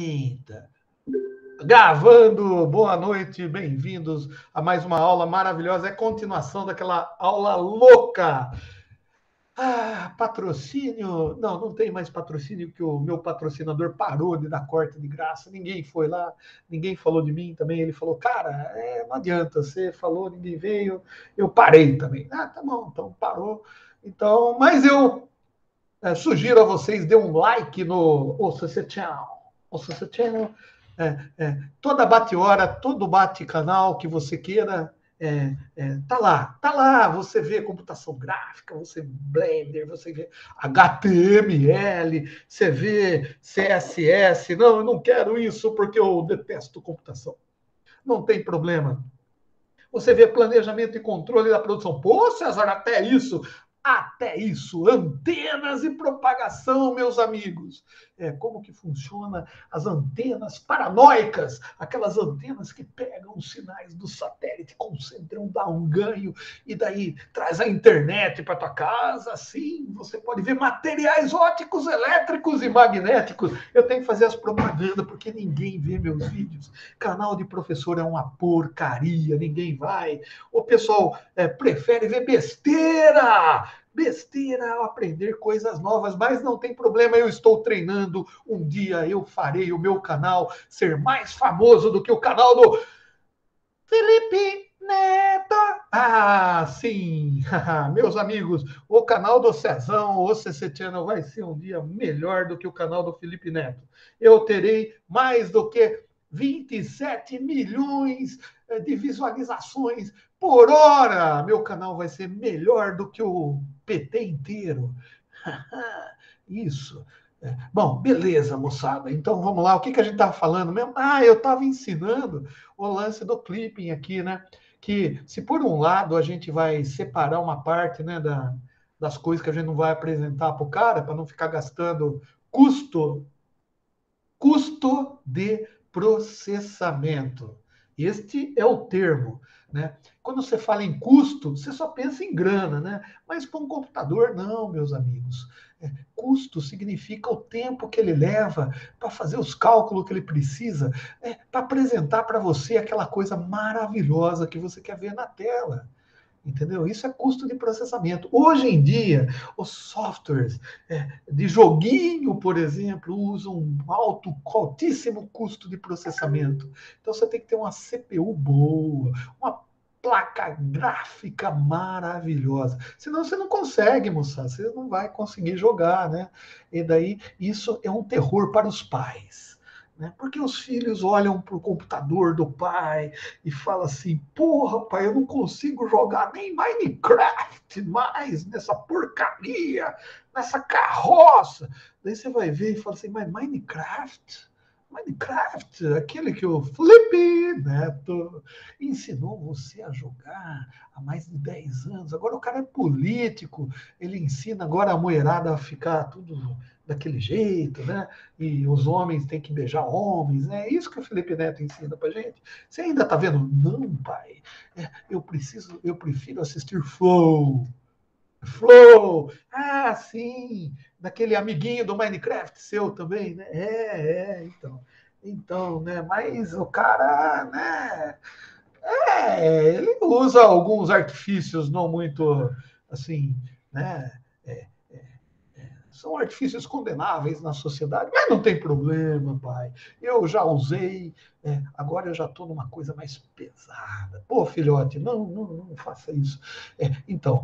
Eita. Gravando, boa noite, bem-vindos a mais uma aula maravilhosa. É continuação daquela aula louca. Patrocínio. Não tem mais patrocínio, que o meu patrocinador parou de dar corte de graça. Ninguém foi lá, ninguém falou de mim também. Ele falou, cara, não adianta, você falou, ninguém veio. Eu parei também. Tá bom, então parou. Então, mas eu sugiro a vocês, dê um like no OCC Channel. OCC Channel. Toda bate-hora, todo bate-canal que você queira, tá lá. Você vê computação gráfica, você vê Blender, você vê HTML, você vê CSS. Não, eu não quero isso porque eu detesto computação. Não tem problema. Você vê planejamento e controle da produção. Pô, César, até isso, antenas e propagação, meus amigos. Como que funciona as antenas paranoicas, aquelas antenas que pegam os sinais do satélite, concentram, dá um ganho, e daí traz a internet para tua casa. Assim, você pode ver materiais ópticos, elétricos e magnéticos. Eu tenho que fazer as propagandas, porque ninguém vê meus vídeos. Canal de professor é uma porcaria, ninguém vai. O pessoal prefere ver besteira ao aprender coisas novas, mas não tem problema, eu estou treinando. Um dia eu farei o meu canal ser mais famoso do que o canal do Felipe Neto. Sim, meus amigos, o canal do Cezão, o CC Channel, vai ser um dia melhor do que o canal do Felipe Neto. Eu terei mais do que 27 milhões de visualizações por hora. Meu canal vai ser melhor do que o PT inteiro. Isso. Bom, beleza, moçada. Então vamos lá. O que a gente estava falando mesmo? Eu estava ensinando o lance do clipping aqui, né? Que se por um lado a gente vai separar uma parte, né, das coisas que a gente não vai apresentar para o cara, para não ficar gastando custo de processamento. Este é o termo, né? Quando você fala em custo, você só pensa em grana, né? Mas para um computador, não, meus amigos. Custo significa o tempo que ele leva para fazer os cálculos que ele precisa, para apresentar para você aquela coisa maravilhosa que você quer ver na tela. Entendeu? Isso é custo de processamento. Hoje em dia, os softwares de joguinho, por exemplo, usam um altíssimo custo de processamento. Então você tem que ter uma CPU boa, uma placa gráfica maravilhosa. Senão você não consegue, moça, você não vai conseguir jogar, né? E daí isso é um terror para os pais. Né? Porque os filhos olham para o computador do pai e falam assim: porra, pai, eu não consigo jogar nem Minecraft mais nessa porcaria, nessa carroça. Daí você vai ver e fala assim: mas Minecraft? Minecraft, aquele que o Felipe Neto ensinou você a jogar há mais de 10 anos. Agora o cara é político, ele ensina agora a mulherada a ficar tudo daquele jeito, né? E os homens têm que beijar homens, né? É isso que o Felipe Neto ensina pra gente. Você ainda tá vendo? Não, pai. Eu prefiro assistir Flow. Flow! Sim! Daquele amiguinho do Minecraft seu também, né? Então. Então, né? Mas o cara, né? Ele usa alguns artifícios não muito, assim, né? São artifícios condenáveis na sociedade, mas não tem problema, pai. Eu já usei, agora eu já estou numa coisa mais pesada. Pô, filhote, não faça isso. Então,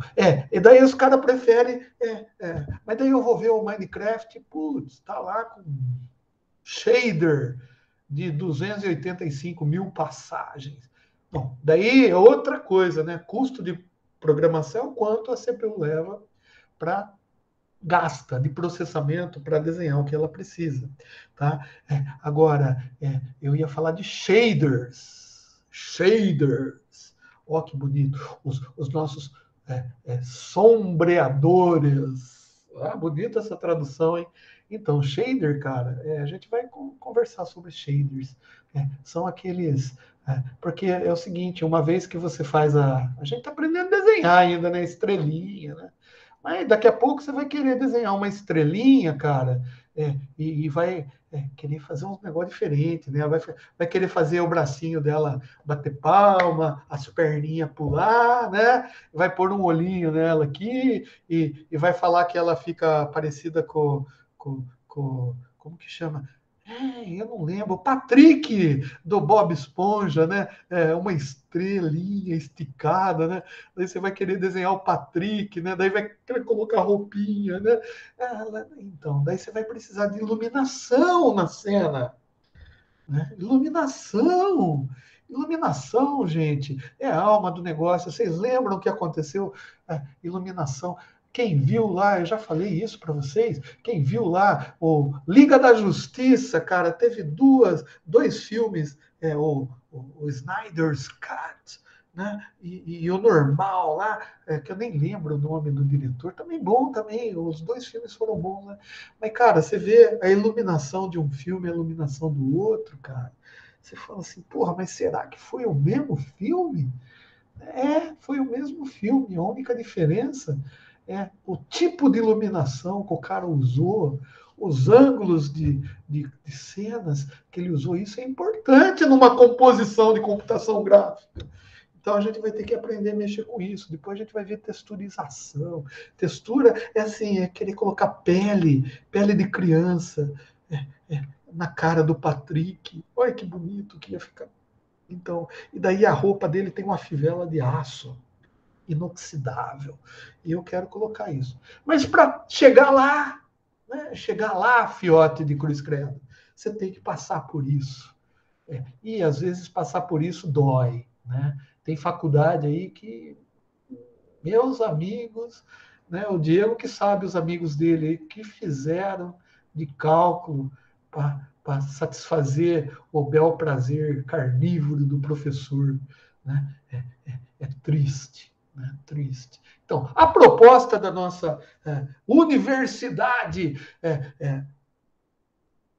e daí os caras preferem, mas daí eu vou ver o Minecraft, putz, tá lá com shader de 285 mil passagens. Bom, daí é outra coisa, né? Custo de programação, quanto a CPU leva para gasta de processamento para desenhar o que ela precisa. Tá? Agora, eu ia falar de shaders. Shaders. Ó, que bonito. Os nossos sombreadores. Bonita essa tradução, hein? Então, shader, cara, a gente vai conversar sobre shaders. São aqueles. Porque é o seguinte, uma vez que você faz a gente está aprendendo a desenhar ainda, né? Estrelinha, né? Mas daqui a pouco você vai querer desenhar uma estrelinha, cara, e vai querer fazer uns negócios diferentes, né? Vai querer fazer o bracinho dela bater palma, as perninhas pular, né? Vai pôr um olhinho nela aqui e vai falar que ela fica parecida com como que chama? Eu não lembro. O Patrick do Bob Esponja, né? Uma estrelinha esticada, né? Daí você vai querer desenhar o Patrick, né? Daí vai querer colocar roupinha, né? Então, daí você vai precisar de iluminação na cena, né? Iluminação. Iluminação, gente, é a alma do negócio. Vocês lembram o que aconteceu? Iluminação. Quem viu lá, eu já falei isso para vocês, quem viu lá o Liga da Justiça, cara, teve dois filmes, o Snyder's Cut, né? E o normal lá, que eu nem lembro o nome do diretor, também bom também, os dois filmes foram bons, né? Mas, cara, você vê a iluminação de um filme, a iluminação do outro, cara, você fala assim, porra, mas será que foi o mesmo filme? Foi o mesmo filme. A única diferença é o tipo de iluminação que o cara usou, os ângulos de cenas que ele usou. Isso é importante numa composição de computação gráfica. Então a gente vai ter que aprender a mexer com isso. Depois a gente vai ver texturização. Textura é assim, é querer colocar pele de criança, na cara do Patrick. Olha que bonito que ia ficar. Então, e daí a roupa dele tem uma fivela de aço inoxidável. E eu quero colocar isso. Mas para chegar lá, né, chegar lá, fiote de cruz credo, você tem que passar por isso. E às vezes passar por isso dói, né? Tem faculdade aí que meus amigos, né, o Diego que sabe os amigos dele aí, que fizeram de cálculo para satisfazer o bel prazer carnívoro do professor, né? É triste, né? Triste. Então, a proposta da nossa universidade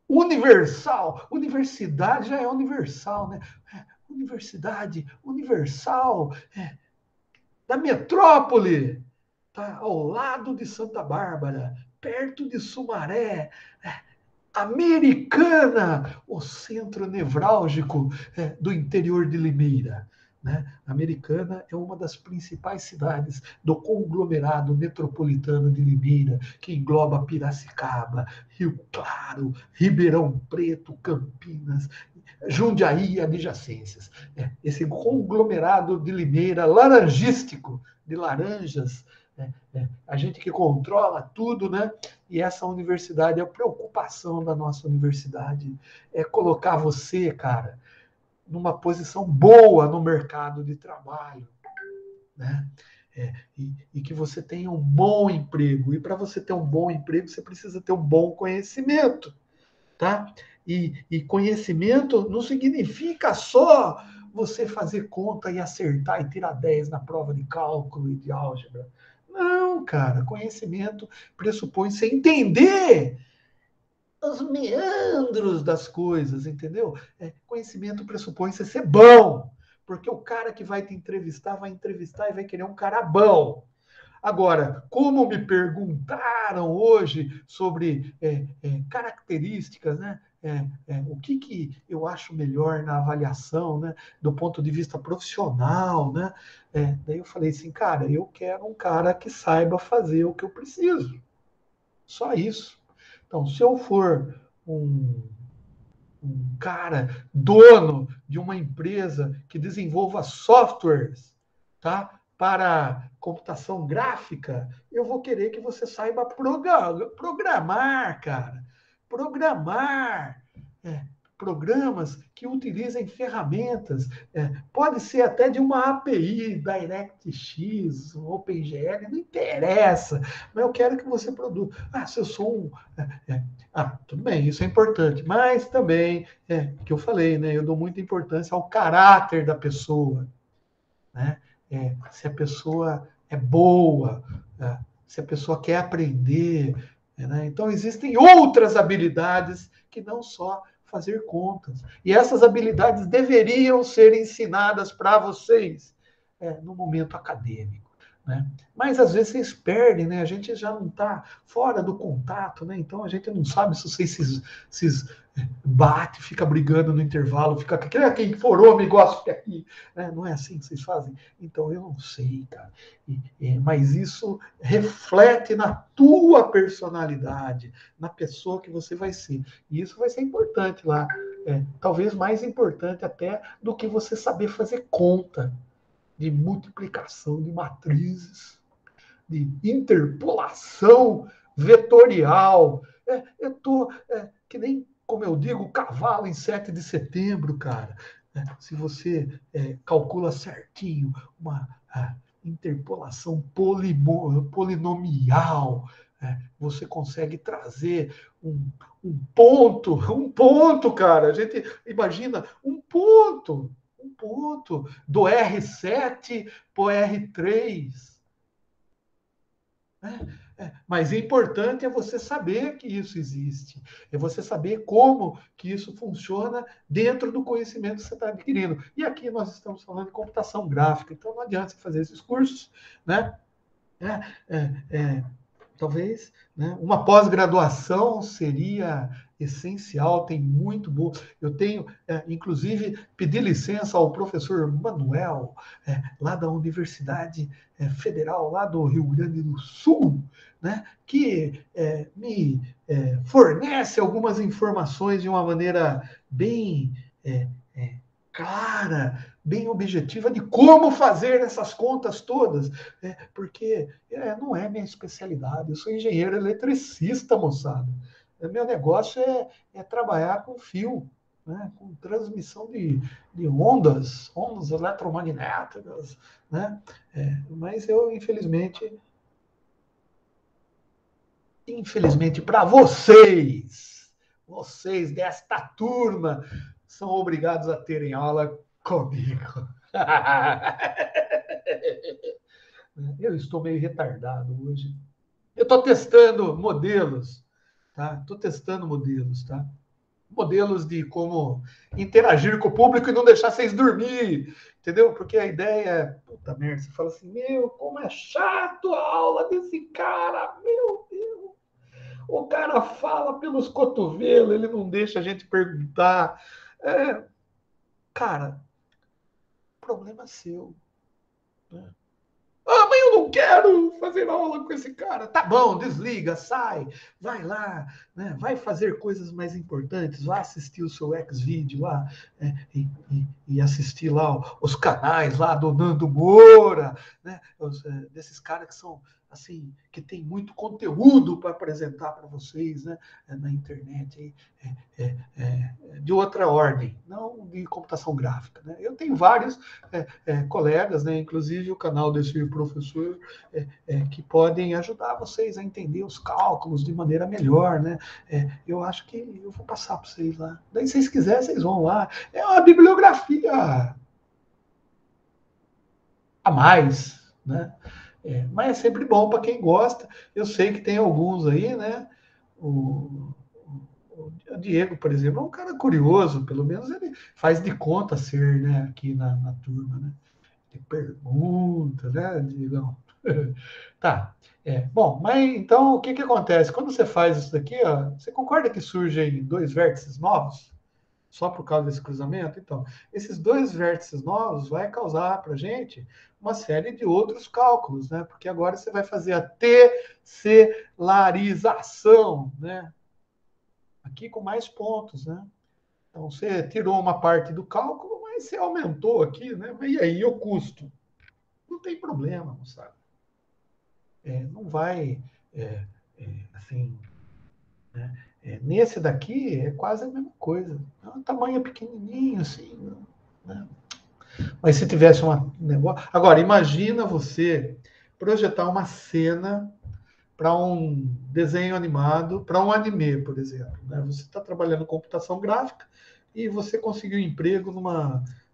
universal, universidade já é universal, né? Universidade universal da metrópole, tá? Ao lado de Santa Bárbara, perto de Sumaré, Americana, o centro nevrálgico do interior de Limeira. Né? Americana é uma das principais cidades do conglomerado metropolitano de Limeira, que engloba Piracicaba, Rio Claro, Ribeirão Preto, Campinas, Jundiaí e adjacências. Esse conglomerado de Limeira laranjístico, de laranjas, a gente que controla tudo, né? E essa universidade, a preocupação da nossa universidade é colocar você, cara, numa posição boa no mercado de trabalho, né? E que você tenha um bom emprego. E para você ter um bom emprego, você precisa ter um bom conhecimento, tá? E conhecimento não significa só você fazer conta e acertar e tirar 10 na prova de cálculo e de álgebra. Não, cara, conhecimento pressupõe você entender os meandros das coisas, entendeu? Conhecimento pressupõe você ser bom, porque o cara que vai te entrevistar vai entrevistar e vai querer um cara bom. Agora, como me perguntaram hoje sobre características, né? O que eu acho melhor na avaliação, né? Do ponto de vista profissional, né? Daí eu falei assim, cara, eu quero um cara que saiba fazer o que eu preciso. Só isso. Então, se eu for um cara dono de uma empresa que desenvolva softwares, tá? Para computação gráfica, eu vou querer que você saiba programar, cara. Programar. Programas que utilizem ferramentas. Pode ser até de uma API, DirectX, OpenGL, não interessa. Mas eu quero que você produza. Se eu sou um. Tudo bem, isso é importante. Mas também, que eu falei, né? Eu dou muita importância ao caráter da pessoa, né? Se a pessoa é boa, se a pessoa quer aprender, né? Então existem outras habilidades que não só fazer contas. E essas habilidades deveriam ser ensinadas para vocês no momento acadêmico. né? Mas às vezes vocês perdem, né? A gente já não está fora do contato, né? Então a gente não sabe se vocês se bate, fica brigando no intervalo, fica quem forou me gosta aqui, né? Não é assim que vocês fazem. Então eu não sei, cara. Mas isso reflete na tua personalidade, na pessoa que você vai ser. E isso vai ser importante lá. Talvez mais importante até do que você saber fazer conta de multiplicação de matrizes, de interpolação vetorial. Eu tô que nem, como eu digo, cavalo em 7 de setembro, cara. Se você calcula certinho uma interpolação polinomial, você consegue trazer um ponto, cara. A gente imagina um ponto do R7 para o R3. Mas o importante é você saber que isso existe, é você saber como que isso funciona dentro do conhecimento que você está adquirindo. E aqui nós estamos falando de computação gráfica, então não adianta você fazer esses cursos, né? É, é, é, Talvez, né, uma pós-graduação seria essencial, tem muito bom. Eu tenho, inclusive, pedi licença ao professor Manuel, lá da Universidade Federal, lá do Rio Grande do Sul, né, que me fornece algumas informações de uma maneira bem clara, bem objetiva de como fazer essas contas todas, porque não é minha especialidade. Eu sou engenheiro eletricista, moçada. Meu negócio é trabalhar com fio, né, com transmissão de ondas eletromagnéticas, né? Mas eu, infelizmente para vocês desta turma, são obrigados a terem aula comigo. Eu estou meio retardado hoje. Eu estou testando modelos, tá? Estou testando modelos, tá? Modelos de como interagir com o público e não deixar vocês dormir, entendeu? Porque a ideia é, puta merda, você fala assim, meu, como é chato a aula desse cara, meu Deus. O cara fala pelos cotovelos, ele não deixa a gente perguntar. Cara, problema seu, né? Ah, mas eu não quero fazer aula com esse cara. Tá bom, desliga, sai, vai lá, né? Vai fazer coisas mais importantes, vá assistir o seu Xvideo lá, e assistir lá os canais lá do Nando Moura, né? Desses caras que são assim, que tem muito conteúdo para apresentar para vocês, né? Na internet, de outra ordem, não de computação gráfica, né? Eu tenho vários colegas, né? Inclusive o canal desse professor, que podem ajudar vocês a entender os cálculos de maneira melhor, né? Eu acho que eu vou passar para vocês lá. Daí, se vocês quiserem, vocês vão lá. É uma bibliografia a mais, né? Mas é sempre bom para quem gosta. Eu sei que tem alguns aí, né? O, o Diego, por exemplo, é um cara curioso, pelo menos ele faz de conta ser, né? Aqui na turma, né? Tem pergunta, né, Diegão? Tá. Bom, mas então o que que acontece? Quando você faz isso daqui, ó, você concorda que surgem dois vértices novos? Só por causa desse cruzamento? Então, esses dois vértices novos vai causar para a gente uma série de outros cálculos, né? Porque agora você vai fazer a tercelarização, né? Aqui com mais pontos, né? Então, você tirou uma parte do cálculo, mas você aumentou aqui, né? E aí o custo? Não tem problema, moçada. Não vai, assim, né? Nesse daqui é quase a mesma coisa. É um tamanho pequenininho, assim, né? Mas se tivesse um negócio... Agora, imagina você projetar uma cena para um desenho animado, para um anime, por exemplo, né? Você está trabalhando com computação gráfica e você conseguiu um emprego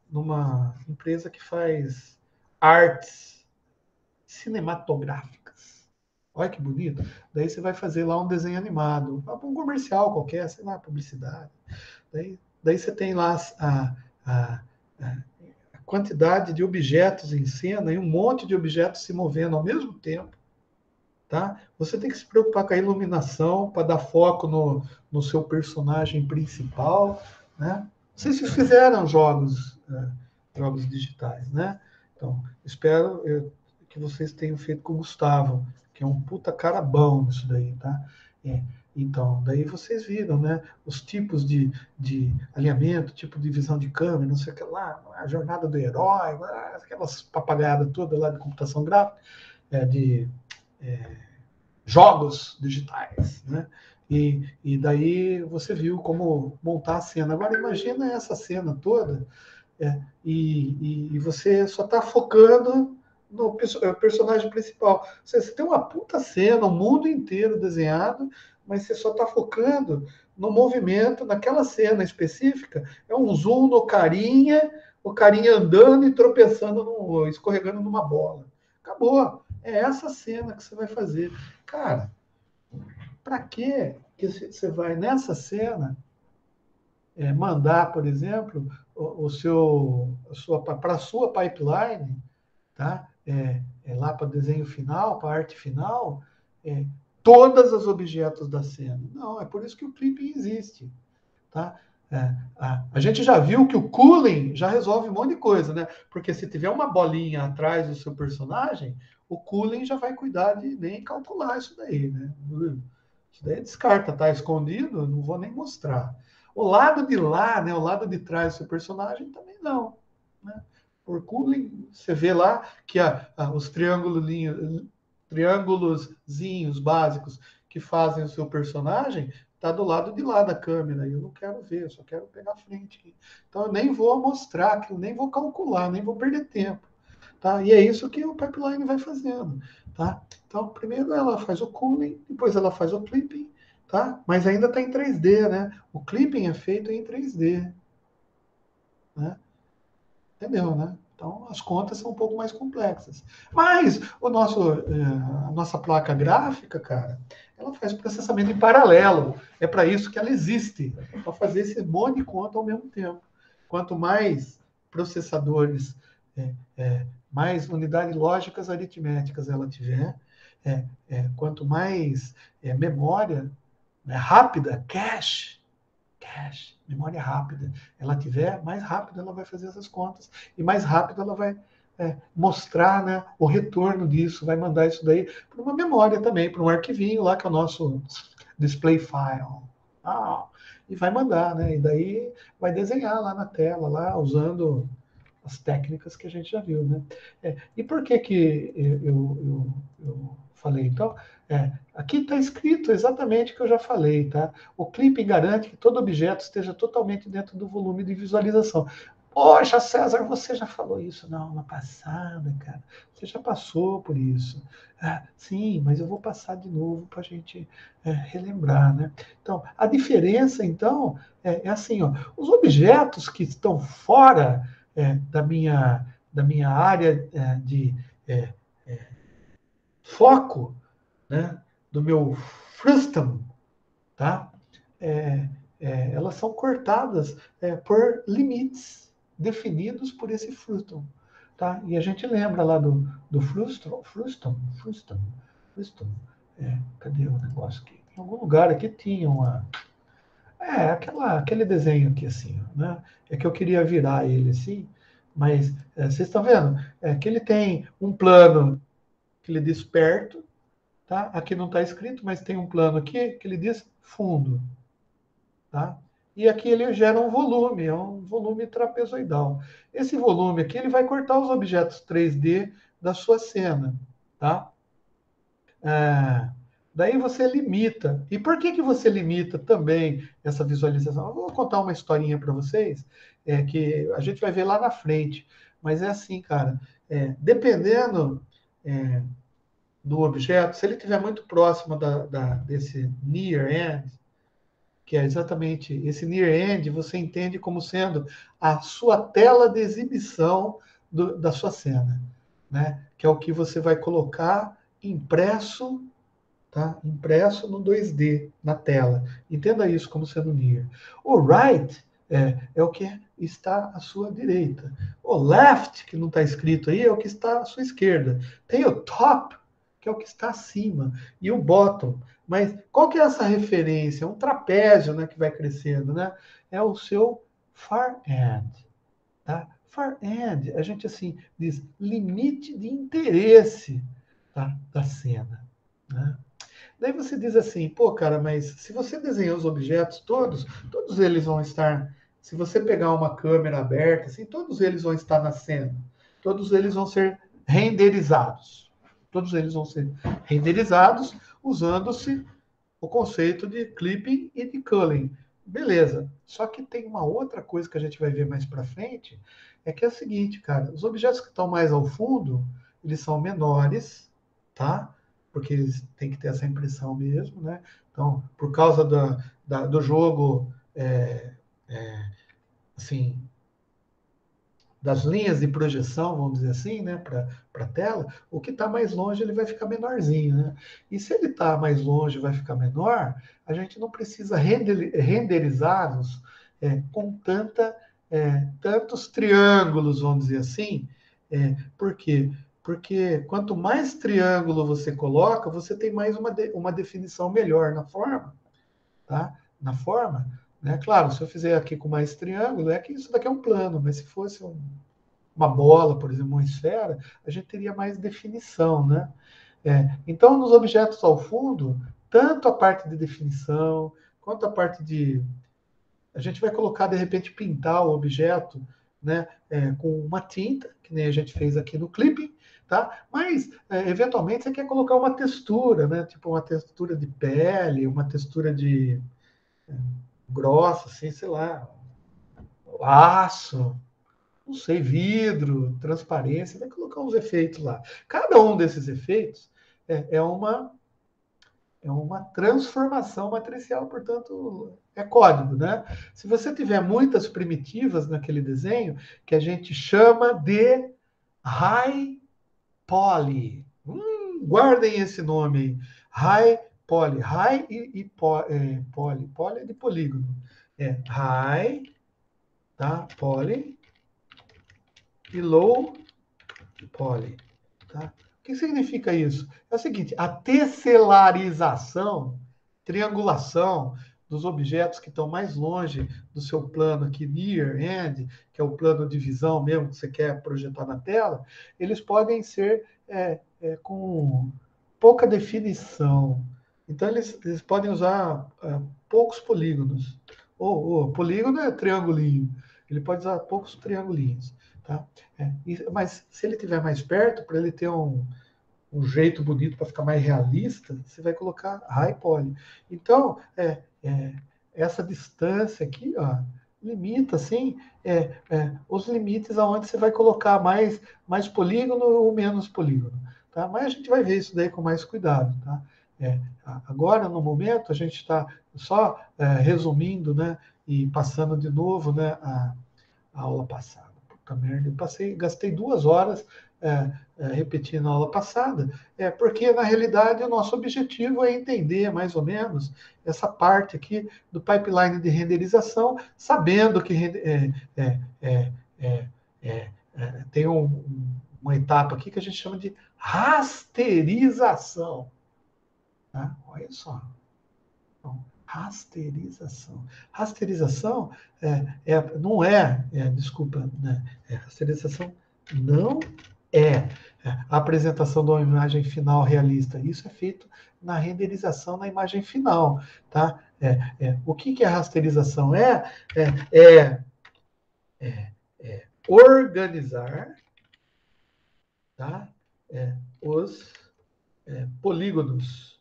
numa empresa que faz artes cinematográficas. Olha que bonito. Daí você vai fazer lá um desenho animado, um comercial qualquer, sei lá, publicidade. Daí você tem lá a quantidade de objetos em cena e um monte de objetos se movendo ao mesmo tempo. Tá? Você tem que se preocupar com a iluminação para dar foco no seu personagem principal. Né? Vocês fizeram jogos digitais, né? Então, espero que vocês tenham feito com o Gustavo, que é um puta cara bom nisso daí, tá? Então, daí vocês viram, né? Os tipos de alinhamento, tipo de visão de câmera, não sei o que lá, a jornada do herói, aquelas papagaiadas todas lá de computação gráfica, de jogos digitais, né? E daí você viu como montar a cena. Agora imagina essa cena toda e você só está focando no personagem principal. Você tem uma puta cena, o mundo inteiro desenhado, mas você só está focando no movimento, naquela cena específica. É um zoom no carinha, o carinha andando e tropeçando, escorregando numa bola. Acabou. É essa cena que você vai fazer. Cara, para que você vai nessa cena mandar, por exemplo, para a sua pipeline, tá? Lá para desenho final, para arte final, todas os objetos da cena. Não, é por isso que o clipping existe. Tá? A gente já viu que o cooling já resolve um monte de coisa, né? Porque se tiver uma bolinha atrás do seu personagem, o cooling já vai cuidar de nem calcular isso daí, né? Isso daí descarta, tá escondido, não vou nem mostrar. O lado de lá, né? O lado de trás do seu personagem também não, né? Por cooling, você vê lá que os triângulozinhos básicos que fazem o seu personagem está do lado de lá da câmera. E eu não quero ver, eu só quero pegar a frente. Então eu nem vou mostrar aquilo, nem vou calcular, nem vou perder tempo. Tá? E é isso que o pipeline vai fazendo. Tá? Então, primeiro ela faz o cooling, depois ela faz o clipping, tá? Mas ainda está em 3D, né? O clipping é feito em 3D. Né? Entendeu, né? Então, as contas são um pouco mais complexas. Mas a nossa placa gráfica, cara, ela faz o processamento em paralelo. É para isso que ela existe, para fazer esse monte de conta ao mesmo tempo. Quanto mais processadores, mais unidades lógicas aritméticas ela tiver, quanto mais memória rápida, cache, memória rápida, ela tiver, mais rápido ela vai fazer essas contas e mais rápido ela vai mostrar, né, o retorno disso, vai mandar isso daí para uma memória também, para um arquivinho lá que é o nosso display file. E vai mandar, né? E daí vai desenhar lá na tela, lá usando as técnicas que a gente já viu, né? E por que eu falei? Então, aqui está escrito exatamente o que eu já falei, tá? O clipping garante que todo objeto esteja totalmente dentro do volume de visualização. Poxa, César, você já falou isso na aula passada, cara. Você já passou por isso. Sim, mas eu vou passar de novo para a gente relembrar, né? Então, a diferença, então, é assim, ó, os objetos que estão fora da minha área de foco, né, do meu frustum, tá? Elas são cortadas por limites definidos por esse frustum. Tá? E a gente lembra lá do frustum. Cadê o negócio aqui? Em algum lugar aqui tinha uma. Aquele desenho aqui assim, né? É que eu queria virar ele assim, mas vocês estão vendo? Que ele tem um plano que ele diz perto, tá? Aqui não está escrito, mas tem um plano aqui que ele diz fundo, tá? E aqui ele gera um volume, é um volume trapezoidal. Esse volume aqui ele vai cortar os objetos 3D da sua cena, tá? Daí você limita. E por que você limita também essa visualização? Eu vou contar uma historinha para vocês, que a gente vai ver lá na frente. Mas é assim, cara, dependendo do objeto, se ele estiver muito próximo desse near end, que é exatamente esse near end, você entende como sendo a sua tela de exibição da sua cena, né? Que é o que você vai colocar impresso, tá? Impresso no 2D, na tela. Entenda isso como sendo near. O right é o que está à sua direita. O left, que não está escrito aí, é o que está à sua esquerda. Tem o top, que é o que está acima, e o bottom. Mas qual que é essa referência? É um trapézio, né, que vai crescendo, né? É o seu far end. Tá? Far end, a gente assim diz limite de interesse, tá, da cena. Né? Daí você diz assim, pô, cara, mas se você desenhar os objetos todos eles vão estar. Se você pegar uma câmera aberta, assim, todos eles vão estar na cena. Todos eles vão ser renderizados. Todos eles vão ser renderizados usando-se o conceito de clipping e de culling. Beleza. Só que tem uma outra coisa que a gente vai ver mais para frente, é que é o seguinte, cara, os objetos que estão mais ao fundo, eles são menores, tá? Porque eles têm que ter essa impressão mesmo, né? Então, por causa do jogo, assim, das linhas de projeção, vamos dizer assim, né, para a tela, o que está mais longe ele vai ficar menorzinho, né? E se ele está mais longe vai ficar menor, a gente não precisa renderizá-los com tantos triângulos, vamos dizer assim. Por quê? Porque quanto mais triângulo você coloca, você tem mais uma definição melhor na forma, tá? Na forma, né? Claro, se eu fizer aqui com mais triângulo, é que isso daqui é um plano, mas se fosse uma bola, por exemplo, uma esfera, a gente teria mais definição, né? Então, nos objetos ao fundo, tanto a parte de definição, quanto a parte de... A gente vai colocar, de repente, pintar o objeto, né, com uma tinta, que nem a gente fez aqui no clipping, tá? Mas, eventualmente, você quer colocar uma textura, né? Tipo uma textura de pele, uma textura de grossa, assim, sei lá, aço, não sei, vidro, transparência, vai colocar uns efeitos lá. Cada um desses efeitos é uma transformação matricial, portanto, é código, né? Se você tiver muitas primitivas naquele desenho, que a gente chama de high poly. Guardem esse nome aí. High poly. High e poly. Poly é de polígono. High, tá? Poly e low poly. Tá? O que significa isso? É o seguinte, a tesselarização, triangulação dos objetos que estão mais longe do seu plano aqui, near end, que é o plano de visão mesmo que você quer projetar na tela, eles podem ser com pouca definição. Então, eles podem usar poucos polígonos. Ou polígono é triangulinho. Ele pode usar poucos triangulinhos. Tá? Mas se ele estiver mais perto, para ele ter um jeito bonito para ficar mais realista, você vai colocar high poly. Então, essa distância aqui, ó, limita assim os limites aonde você vai colocar mais polígono ou menos polígono. Tá? Mas a gente vai ver isso daí com mais cuidado. Tá? Agora, no momento, a gente está só resumindo, né, e passando de novo, né, a aula passada. Puta merda, gastei 2 horas repetindo a aula passada, porque na realidade o nosso objetivo é entender mais ou menos essa parte aqui do pipeline de renderização, sabendo que tem uma etapa aqui que a gente chama de rasterização. Tá? Olha só. Então, rasterização. Rasterização não desculpa, né? Rasterização não é a apresentação de uma imagem final realista. Isso é feito na renderização na imagem final, tá? O que é rasterização? Organizar, tá? Os polígonos,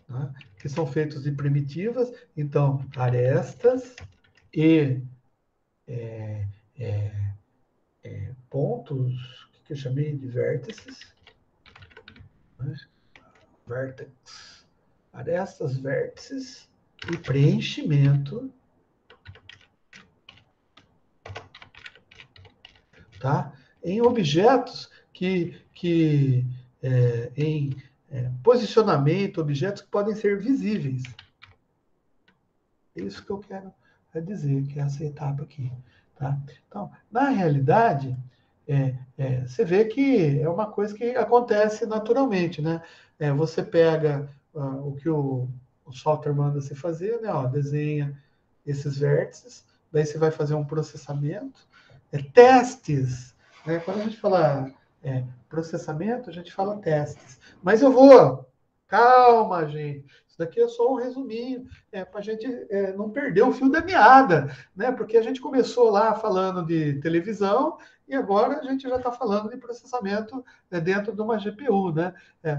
tá? Que são feitos de primitivas, então arestas e pontos que eu chamei de vértices, né? Vertex, arestas, vértices e preenchimento, tá? Em objetos em posicionamento, objetos que podem ser visíveis. É isso que eu quero dizer, que é essa etapa aqui. Tá? Então, na realidade, você vê que é uma coisa que acontece naturalmente, né? Você pega o que o software manda você fazer, né? Ó, desenha esses vértices, daí você vai fazer um processamento, testes, né? Quando a gente fala processamento, a gente fala testes. Mas eu vou, calma, gente. Isso daqui é só um resuminho, para a gente não perder o fio da meada, né? Porque a gente começou lá falando de televisão e agora a gente já está falando de processamento dentro de uma GPU, né?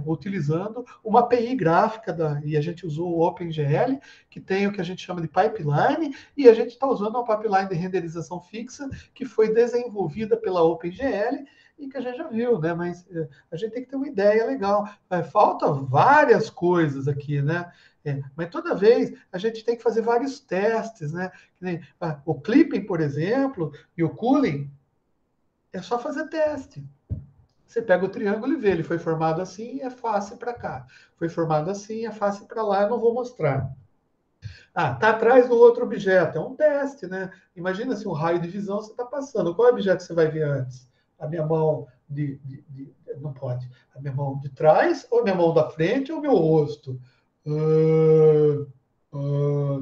Utilizando uma API gráfica e a gente usou o OpenGL, que tem o que a gente chama de pipeline, e a gente está usando uma pipeline de renderização fixa que foi desenvolvida pela OpenGL e que a gente já viu, né? Mas a gente tem que ter uma ideia legal. Falta várias coisas aqui, né? Mas toda vez a gente tem que fazer vários testes, né? O clipping, por exemplo, e o cooling, é só fazer teste. Você pega o triângulo e vê, ele foi formado assim, é fácil para cá. Foi formado assim, é fácil para lá, eu não vou mostrar. Tá atrás do outro objeto, é um teste, né? Imagina se um raio de visão você está passando. Qual objeto você vai ver antes? A minha mão não pode. A minha mão de trás, ou a minha mão da frente, ou o meu rosto?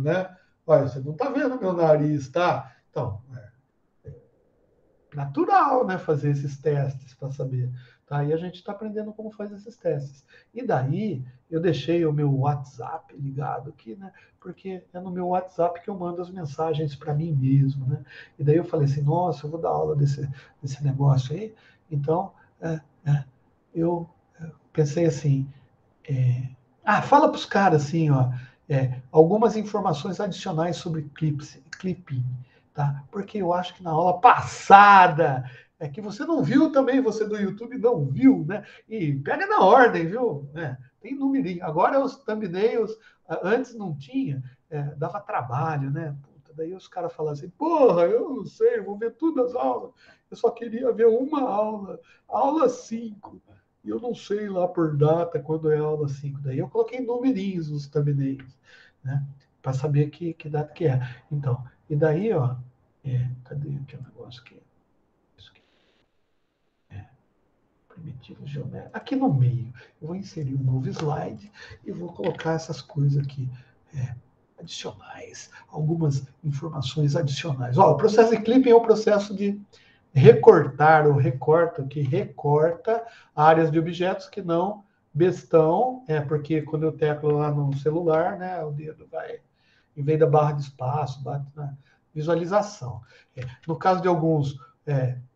Né? Olha, você não está vendo meu nariz, tá? Então, natural, né, fazer esses testes para saber. Tá? E a gente está aprendendo como faz esses testes. E daí eu deixei o meu WhatsApp ligado aqui, né? Porque é no meu WhatsApp que eu mando as mensagens para mim mesmo, né? E daí eu falei assim, nossa, eu vou dar aula desse negócio aí. Então, eu pensei assim, fala para os caras assim, ó, algumas informações adicionais sobre clipping, tá? Porque eu acho que na aula passada que você não viu também, você do YouTube não viu, né? E pega na ordem, viu? Tem numerinho. Agora os thumbnails, antes não tinha, dava trabalho, né? Puta, daí os caras falavam assim, porra, eu não sei, eu vou ver todas as aulas. Eu só queria ver uma aula, aula 5. E eu não sei lá por data quando é a aula 5. Daí eu coloquei numerinhos nos thumbnails, né? Para saber que data que é. Então, e daí, ó, cadê aqui o negócio aqui? Isso aqui. Primitivo geométrico. Aqui no meio, eu vou inserir um novo slide e vou colocar essas coisas aqui. Adicionais, algumas informações adicionais. Ó, o processo de clipping é o processo de recortar ou recorta, que recorta áreas de objetos que não estão, porque quando eu teclo lá no celular, né, o dedo vai, em vez da barra de espaço, bate na visualização. No caso de alguns,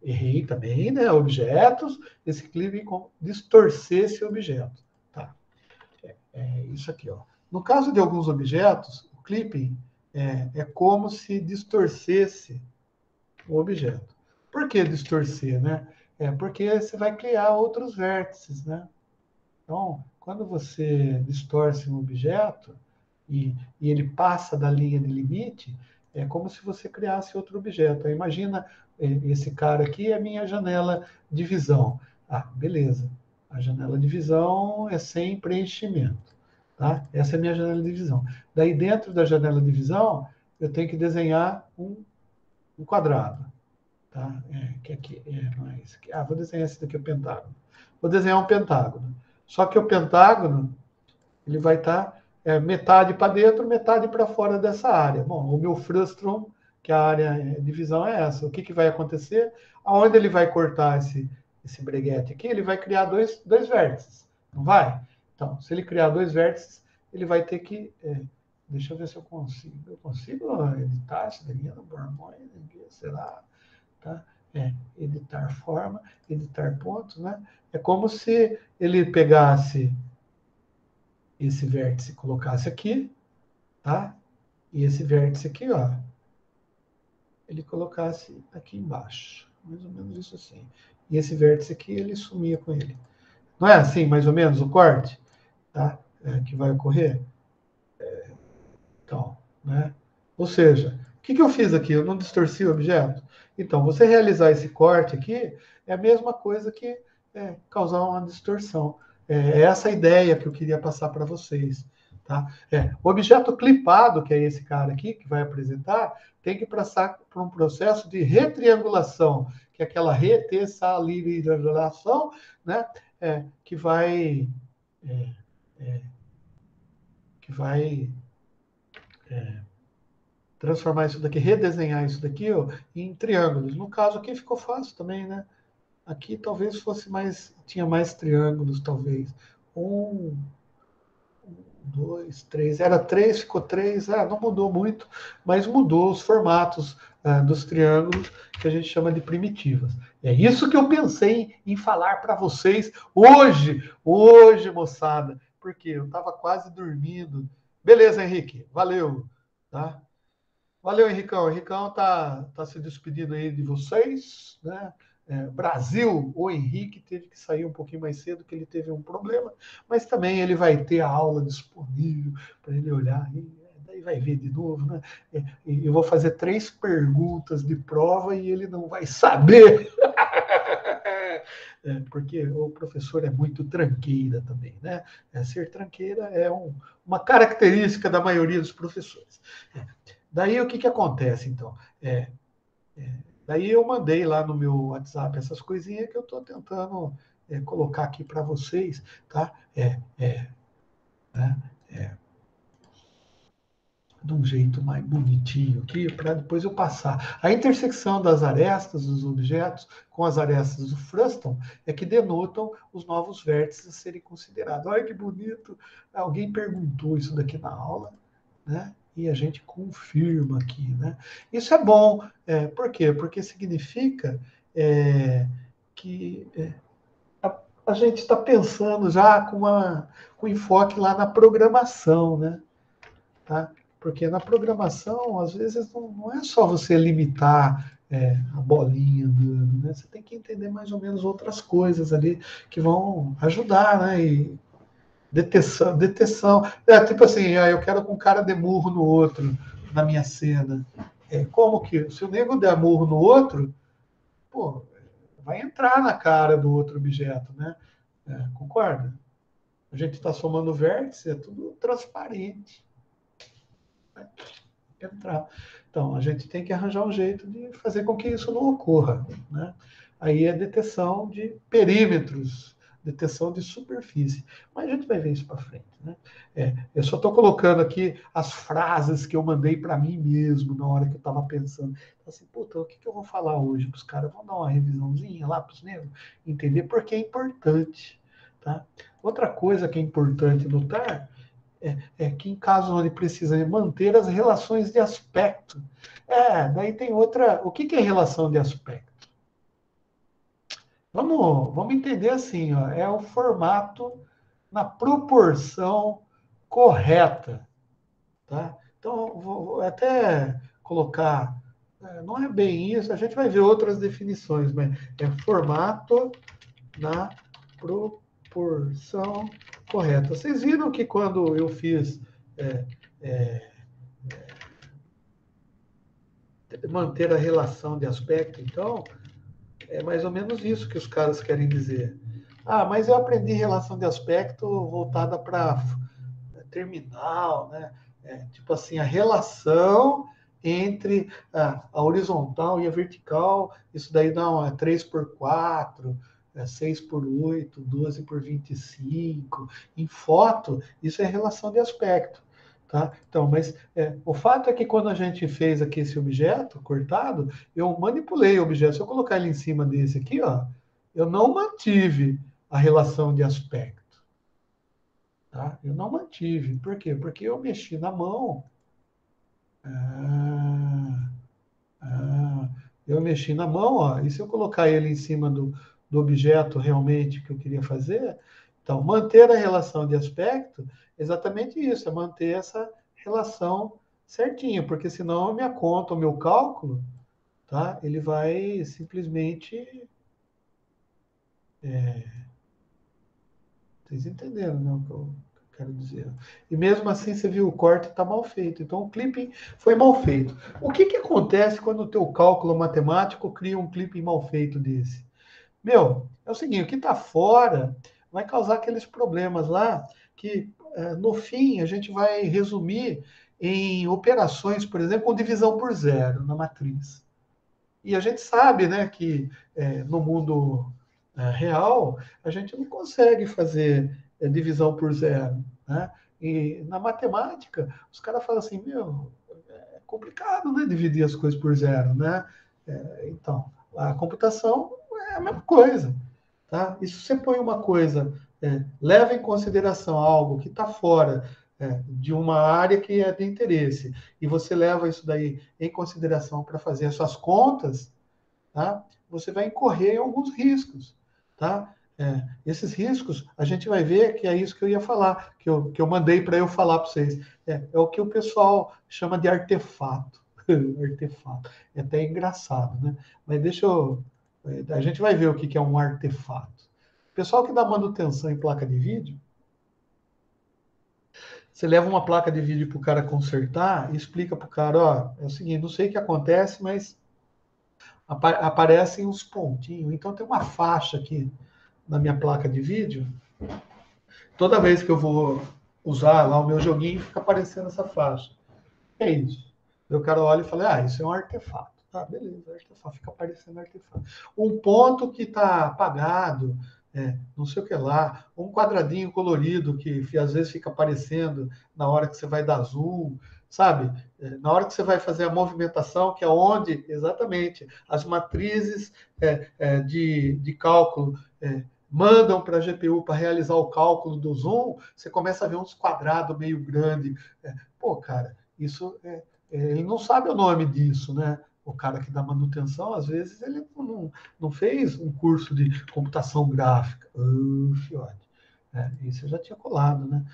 errei também, né, objetos, esse clipe distorcer esse objeto. Tá? Isso aqui, ó. No caso de alguns objetos, o clipping é como se distorcesse o objeto. Por que distorcer, né? Porque você vai criar outros vértices, né? Então, quando você distorce um objeto e ele passa da linha de limite, é como se você criasse outro objeto. Aí, imagina, esse cara aqui é a minha janela de visão. Beleza. A janela de visão é sem preenchimento. Tá? Essa é a minha janela de visão. Daí, dentro da janela de visão, eu tenho que desenhar um quadrado. Tá? Que aqui, não é esse aqui. Vou desenhar esse daqui, o pentágono. Vou desenhar um pentágono. Só que o pentágono, ele vai estar metade para dentro, metade para fora dessa área. Bom, o meu frustrum, que a área de visão é essa. O que vai acontecer? Aonde ele vai cortar esse breguete aqui, ele vai criar dois vértices. Não vai? Então, se ele criar dois vértices, ele vai ter que... deixa eu ver se eu consigo. Eu consigo editar essa linha no Bornholm? Será? Tá? Editar forma, editar pontos, né? É como se ele pegasse esse vértice e colocasse aqui, tá? E esse vértice aqui, ó, ele colocasse aqui embaixo. Mais ou menos isso assim. E esse vértice aqui, ele sumia com ele. Não é assim, mais ou menos, o corte? Tá? Que vai ocorrer? Então, né? Ou seja, o que eu fiz aqui? Eu não distorci o objeto? Então, você realizar esse corte aqui é a mesma coisa que causar uma distorção. É essa a ideia que eu queria passar para vocês. Tá? O objeto clipado, que é esse cara aqui, que vai apresentar, tem que passar por um processo de retriangulação, que é aquela retessalinização, né? Que vai, é, é, que vai transformar isso daqui, redesenhar isso daqui, ó, em triângulos. No caso aqui ficou fácil também, né? Aqui talvez fosse mais, tinha mais triângulos, talvez. Um, dois, três. Era três, ficou três. Não mudou muito, mas mudou os formatos dos triângulos que a gente chama de primitivas. É isso que eu pensei em falar para vocês hoje, moçada, porque eu estava quase dormindo. Beleza, Henrique, valeu, tá? Valeu, Henricão. O Henricão tá se despedindo aí de vocês, né? Brasil, o Henrique teve que sair um pouquinho mais cedo, que ele teve um problema, mas também ele vai ter a aula disponível para ele olhar e daí vai ver de novo, né? Eu vou fazer 3 perguntas de prova e ele não vai saber. Porque o professor é muito tranqueira também, né? Ser tranqueira é uma característica da maioria dos professores. Daí o que acontece, então? Daí eu mandei lá no meu WhatsApp essas coisinhas que eu estou tentando colocar aqui para vocês, tá? Né? De um jeito mais bonitinho aqui, para depois eu passar. A intersecção das arestas dos objetos com as arestas do frustum é que denotam os novos vértices a serem considerados. Olha que bonito! Alguém perguntou isso daqui na aula, né? E a gente confirma aqui, né? Isso é bom, por quê? Porque significa que a gente está pensando já com enfoque lá na programação, né? Tá? Porque na programação, às vezes, não é só você limitar a bolinha andando, né? Você tem que entender mais ou menos outras coisas ali que vão ajudar, né? E deteção. Tipo assim, eu quero com um cara de murro no outro na minha cena. Como que, se o nego der murro no outro, pô, vai entrar na cara do outro objeto, né? Concorda? A gente está somando vértice, é tudo transparente. Entrar. Então, a gente tem que arranjar um jeito de fazer com que isso não ocorra, né? Aí é deteção de perímetros, deteção de superfície. Mas a gente vai ver isso para frente, né? Eu só estou colocando aqui as frases que eu mandei para mim mesmo na hora que eu estava pensando. Assim, puta, o que eu vou falar hoje para os caras? Vão dar uma revisãozinha lá para os negros, entender porque é importante, tá? Outra coisa que é importante notar que em casos onde precisa manter as relações de aspecto. Daí tem outra. O que é relação de aspecto? Vamos entender assim, ó, é o formato na proporção correta. Tá? Então, vou até colocar. Não é bem isso, a gente vai ver outras definições, mas é formato na proporção correta. Vocês viram que quando eu fiz é, é, manter a relação de aspecto, então, é mais ou menos isso que os caras querem dizer. Mas eu aprendi relação de aspecto voltada para terminal, né? Tipo assim, a relação entre a horizontal e a vertical, isso daí dá uma 3 por 4, 6 por 8, 12 por 25. Em foto, isso é relação de aspecto. Tá? Então, mas o fato é que quando a gente fez aqui esse objeto cortado, eu manipulei o objeto. Se eu colocar ele em cima desse aqui, ó, eu não mantive a relação de aspecto. Tá? Eu não mantive. Por quê? Porque eu mexi na mão. Ah, ah, eu mexi na mão, ó, e se eu colocar ele em cima do objeto realmente que eu queria fazer, então manter a relação de aspecto, exatamente isso, é manter essa relação certinha, porque senão a minha conta, o meu cálculo, tá? Ele vai simplesmente. Vocês entenderam, né, o que eu quero dizer? E mesmo assim, você viu, o corte está mal feito. Então, o clipping foi mal feito. O que acontece quando o teu cálculo matemático cria um clipping mal feito desse? Meu, é o seguinte, o que está fora vai causar aqueles problemas lá que no fim, a gente vai resumir em operações, por exemplo, com divisão por zero na matriz. E a gente sabe, né, que no mundo real, a gente não consegue fazer divisão por zero, né? E na matemática, os caras falam assim, meu, é complicado, né, dividir as coisas por zero, né? Então, a computação é a mesma coisa, tá? E se você põe uma coisa, leva em consideração algo que está fora de uma área que é de interesse, e você leva isso daí em consideração para fazer as suas contas, tá? Você vai incorrer em alguns riscos, tá? Esses riscos, a gente vai ver que é isso que eu ia falar, que eu mandei para eu falar para vocês. É o que o pessoal chama de artefato. Artefato. É até engraçado, né? Mas deixa eu. A gente vai ver o que é um artefato. O pessoal que dá manutenção em placa de vídeo, você leva uma placa de vídeo para o cara consertar e explica para o cara, ó, é o seguinte, não sei o que acontece, mas aparecem os pontinhos. Então tem uma faixa aqui na minha placa de vídeo. Toda vez que eu vou usar lá o meu joguinho, fica aparecendo essa faixa. É isso. O cara olha e fala, isso é um artefato. Tá, beleza, artefato, fica aparecendo artefato. Um ponto que está apagado, não sei o que lá, um quadradinho colorido que às vezes fica aparecendo na hora que você vai dar zoom, sabe? Na hora que você vai fazer a movimentação, que é onde, exatamente, as matrizes de cálculo mandam para a GPU para realizar o cálculo do zoom, você começa a ver uns quadrados meio grandes. Pô, cara, isso ele não sabe o nome disso, né? O cara que dá manutenção, às vezes, ele não fez um curso de computação gráfica. Fiote. Isso eu já tinha colado, né?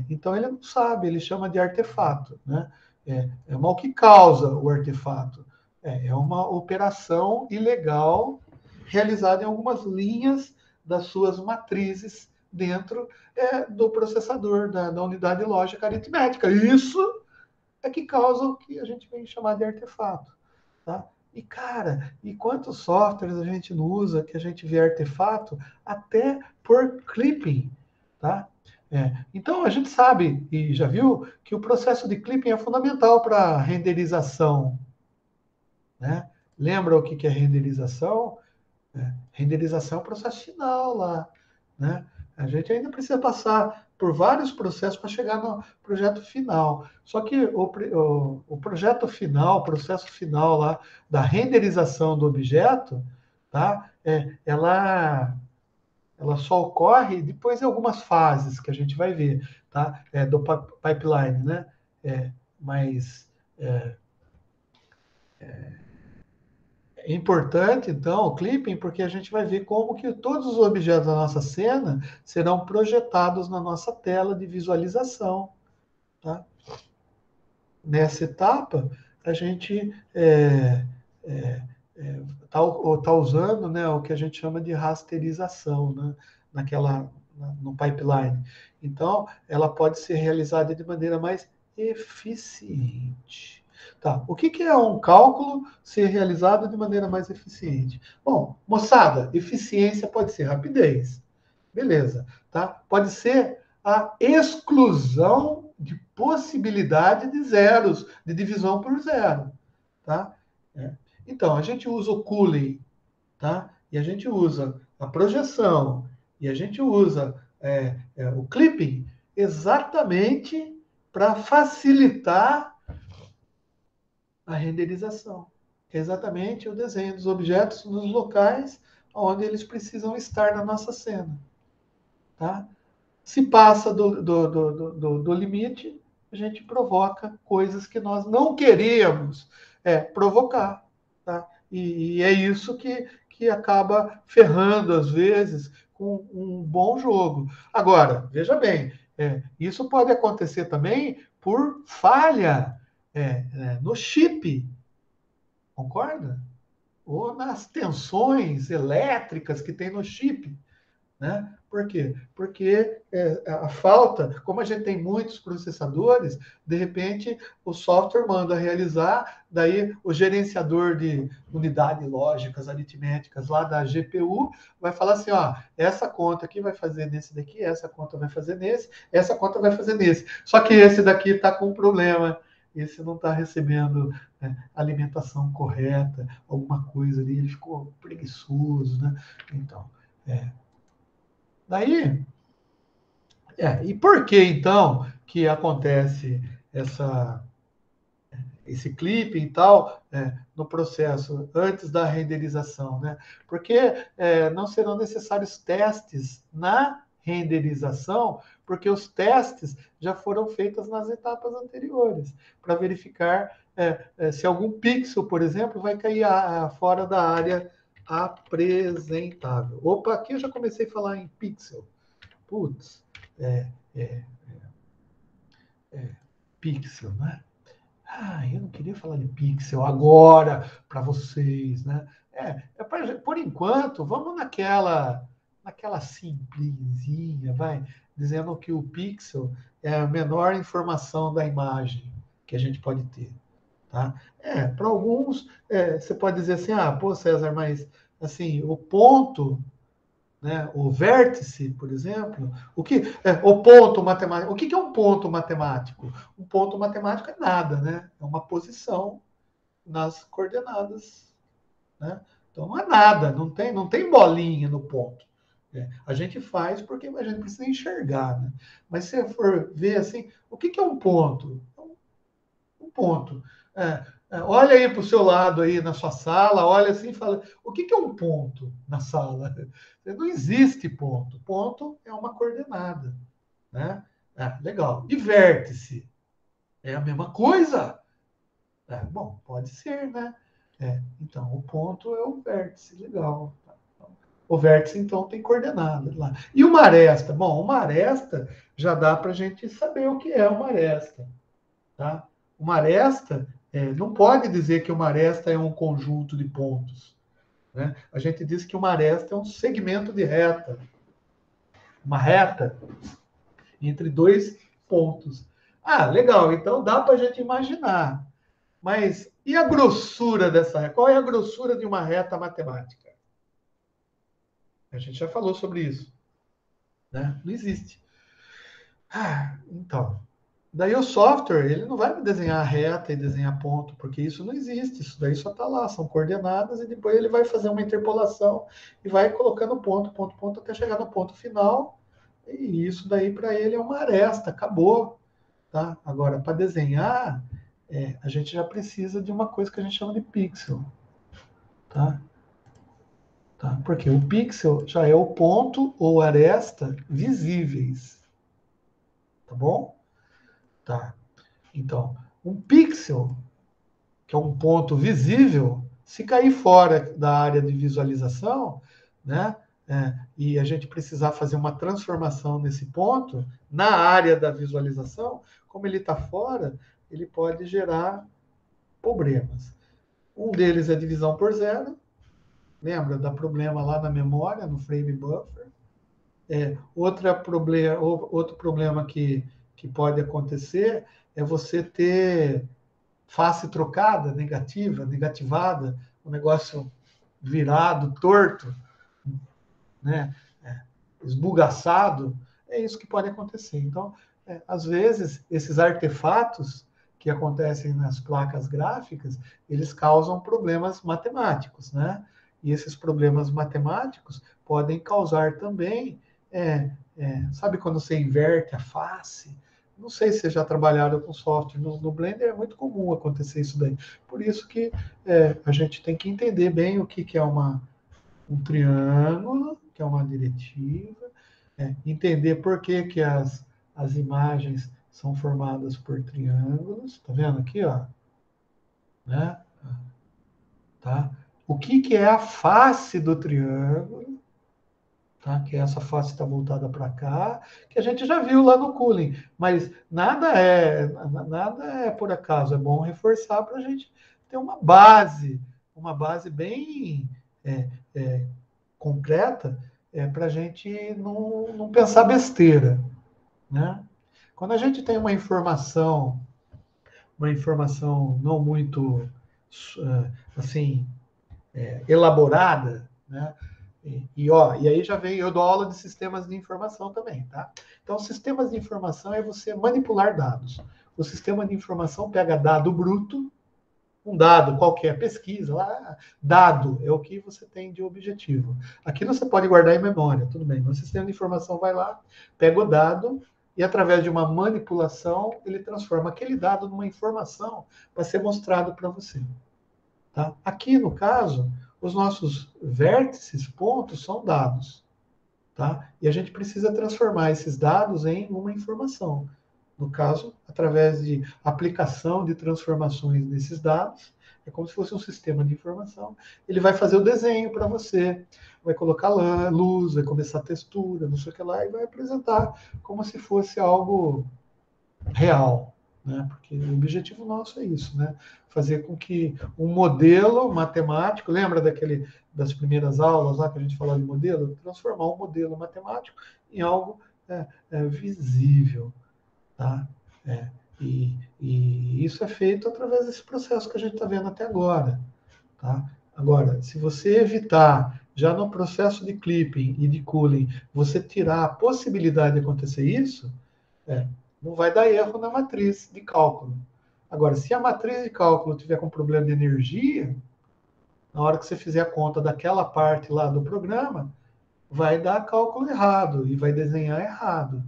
Então ele não sabe, ele chama de artefato, né? Mas o que causa o artefato? É uma operação ilegal realizada em algumas linhas das suas matrizes dentro do processador, da unidade lógica aritmética. Isso é que causa o que a gente vem chamar de artefato. Tá? E, cara, e quantos softwares a gente não usa que a gente vê artefato até por clipping, tá? Então, a gente sabe, e já viu, que o processo de clipping é fundamental para a renderização, né? Lembra o que é renderização? Renderização é o processo final lá, né? A gente ainda precisa passar por vários processos para chegar no projeto final. Só que o projeto final, o processo final lá da renderização do objeto, tá? Ela só ocorre depois de algumas fases que a gente vai ver, tá? Do pipeline, né? Mas é importante, então, o clipping, porque a gente vai ver como que todos os objetos da nossa cena serão projetados na nossa tela de visualização. Tá? Nessa etapa, a gente tá usando, né, o que a gente chama de rasterização, né, no pipeline. Então, ela pode ser realizada de maneira mais eficiente. Tá. O que é um cálculo ser realizado de maneira mais eficiente? Bom, moçada, eficiência pode ser rapidez. Beleza. Tá? Pode ser a exclusão de possibilidade de zeros, de divisão por zero. Tá? Então, a gente usa o cooling, tá? E a gente usa a projeção, e a gente usa o clipping exatamente para facilitar a renderização. Exatamente o desenho dos objetos nos locais onde eles precisam estar na nossa cena. Tá? Se passa do limite, a gente provoca coisas que nós não queríamos provocar. Tá? E é isso que acaba ferrando, às vezes, com um bom jogo. Agora, veja bem, isso pode acontecer também por falha no chip, concorda? Ou nas tensões elétricas que tem no chip. né? Por quê? Porque a falta, como a gente tem muitos processadores, de repente o software manda realizar, daí o gerenciador de unidades lógicas, aritméticas lá da GPU vai falar assim, ó, essa conta aqui vai fazer nesse daqui, essa conta vai fazer nesse, essa conta vai fazer nesse. Só que esse daqui está com um problema, esse não está recebendo alimentação correta, alguma coisa ali, ele ficou preguiçoso, né? Então, daí, e por que então que acontece essa, esse clipe e tal no processo antes da renderização, né? Porque não serão necessários testes na renderização, porque os testes já foram feitos nas etapas anteriores para verificar se algum pixel, por exemplo, vai cair fora da área apresentável. Opa, aqui eu já comecei a falar em pixel. Putz, é, é, pixel, né? Ah, eu não queria falar de pixel agora para vocês, né? Por enquanto, vamos naquela simplesinha, vai, dizendo que o pixel é a menor informação da imagem que a gente pode ter, tá? Para alguns, você pode dizer assim, ah, pô, César, mas assim, o ponto, né? O vértice, por exemplo, o ponto matemático. O que é um ponto matemático? Um ponto matemático é nada, né? É uma posição nas coordenadas, né? Então não é nada, não tem bolinha no ponto. A gente faz porque a gente precisa enxergar, né? Mas se você for ver assim, o que é um ponto? Um ponto. Olha aí para o seu lado aí na sua sala, olha assim e fala, o que é um ponto na sala? Não existe ponto. Ponto é uma coordenada, né? Legal. E vértice? É a mesma coisa? Bom, pode ser, né? Então, o ponto é o vértice, legal. O vértice, então, tem coordenadas lá. E uma aresta? Bom, uma aresta já dá para a gente saber o que é uma aresta. Tá? Uma aresta, não pode dizer que uma aresta é um conjunto de pontos. Né? A gente diz que uma aresta é um segmento de reta. Uma reta entre dois pontos. Ah, legal, então dá para a gente imaginar. Mas e a grossura dessa reta? Qual é a grossura de uma reta matemática? A gente já falou sobre isso. Né? Não existe. Então, daí o software, ele não vai me desenhar reta e desenhar ponto, porque isso não existe, isso daí só está lá, são coordenadas, e depois ele vai fazer uma interpolação e vai colocando ponto, ponto, ponto, até chegar no ponto final, e isso daí para ele é uma aresta, acabou. Tá? Agora, para desenhar, a gente já precisa de uma coisa que a gente chama de pixel. Tá? Tá? Porque o pixel já é o ponto ou aresta visíveis. Tá bom? Tá. Então, um pixel, que é um ponto visível, se cair fora da área de visualização, né, e a gente precisar fazer uma transformação nesse ponto, na área da visualização, como ele está fora, ele pode gerar problemas. Um deles é divisão por zero, lembra? Dá problema lá na memória, no frame buffer. Outro problema que pode acontecer é você ter face trocada, negativa, negativada, o negócio virado, torto, né? Esbugaçado, é isso que pode acontecer. Então, às vezes, esses artefatos que acontecem nas placas gráficas, eles causam problemas matemáticos, né? E esses problemas matemáticos podem causar também, sabe quando você inverte a face? Não sei se vocês já trabalharam com software no Blender, é muito comum acontecer isso daí. Por isso que a gente tem que entender bem o que é um triângulo, que é uma diretiva, entender por que as imagens são formadas por triângulos, tá vendo aqui, ó? Né? Tá? O que é a face do triângulo, tá? Que essa face está voltada para cá, que a gente já viu lá no cooling, mas nada é por acaso, é bom reforçar para a gente ter uma base bem é, concreta, para a gente não pensar besteira, né? Quando a gente tem uma informação não muito assim elaborada, né? E aí já vem, eu dou aula de sistemas de informação também, tá? Então, sistemas de informação é você manipular dados. O sistema de informação pega dado bruto, um dado qualquer, pesquisa lá, dado é o que você tem de objetivo. Aquilo você pode guardar em memória, tudo bem. Mas o sistema de informação vai lá, pega o dado e, através de uma manipulação, ele transforma aquele dado numa informação para ser mostrado para você. Tá? Aqui, no caso, os nossos vértices, pontos, são dados. Tá? E a gente precisa transformar esses dados em uma informação. No caso, através de aplicação de transformações desses dados, é como se fosse um sistema de informação. Ele vai fazer o desenho para você, vai colocar luz, vai começar a textura, não sei o que lá, e vai apresentar como se fosse algo real. Né? Porque o objetivo nosso é isso, né? Fazer com que um modelo matemático, lembra das primeiras aulas lá que a gente falava de modelo? Transformar um modelo matemático em algo visível. Tá? E isso é feito através desse processo que a gente está vendo até agora. Tá? Agora, se você evitar, já no processo de clipping e de cooling, você tirar a possibilidade de acontecer isso, não vai dar erro na matriz de cálculo. Agora, se a matriz de cálculo tiver com problema de energia, na hora que você fizer a conta daquela parte lá do programa, vai dar cálculo errado e vai desenhar errado.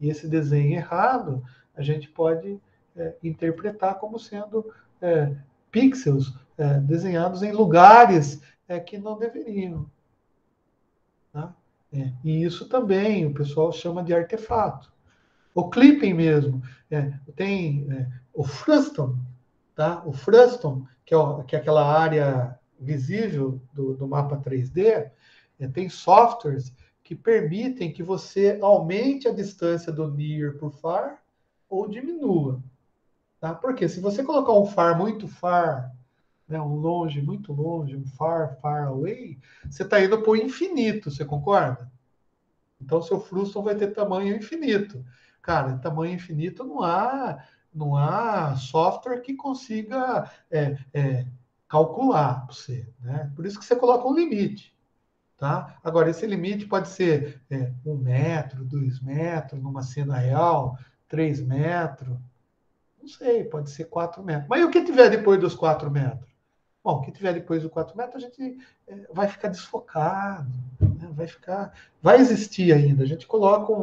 E esse desenho errado, a gente pode interpretar como sendo pixels desenhados em lugares que não deveriam. Tá? E isso também o pessoal chama de artefato. O clipping mesmo. Tem o frustum, tá? O frustum, que é aquela área visível do mapa 3D, tem softwares que permitem que você aumente a distância do near para o far ou diminua. Tá? Porque se você colocar um far muito far, né, um longe muito longe, um far far away, você está indo para o infinito, você concorda? Então, seu frustum vai ter tamanho infinito. Cara, tamanho infinito não há software que consiga calcular para você. Né? Por isso que você coloca um limite. Tá? Agora, esse limite pode ser 1 metro, 2 metros, numa cena real, 3 metros, não sei, pode ser 4 metros. Mas e o que tiver depois dos 4 metros? Bom, o que tiver depois dos 4 metros, a gente vai ficar desfocado, né? Vai existir ainda. A gente coloca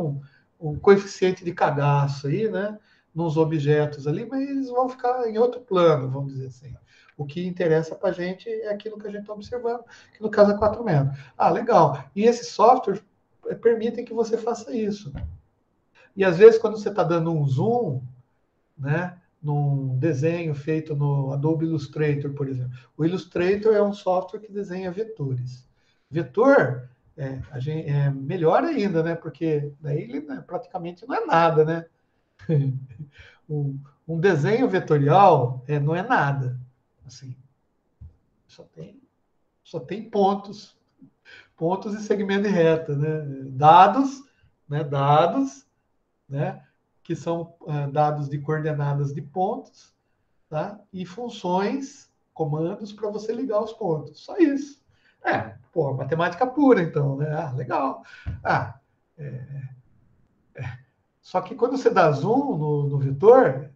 um coeficiente de cagaço aí, né? Nos objetos ali, mas eles vão ficar em outro plano, vamos dizer assim. O que interessa para a gente é aquilo que a gente está observando, que no caso é 4 metros. Ah, legal. E esses softwares permitem que você faça isso. E às vezes, quando você está dando um zoom, né, num desenho feito no Adobe Illustrator, por exemplo. O Illustrator é um software que desenha vetores. Vetor é melhor ainda, né? Porque daí ele praticamente não é nada, né? um desenho vetorial não é nada. Assim, só tem pontos e segmento de reta, né? Dados, né? Que são dados de coordenadas de pontos, tá? E funções, comandos para você ligar os pontos. Só isso. Matemática pura, então, né? Ah, legal. Só que quando você dá zoom no vetor,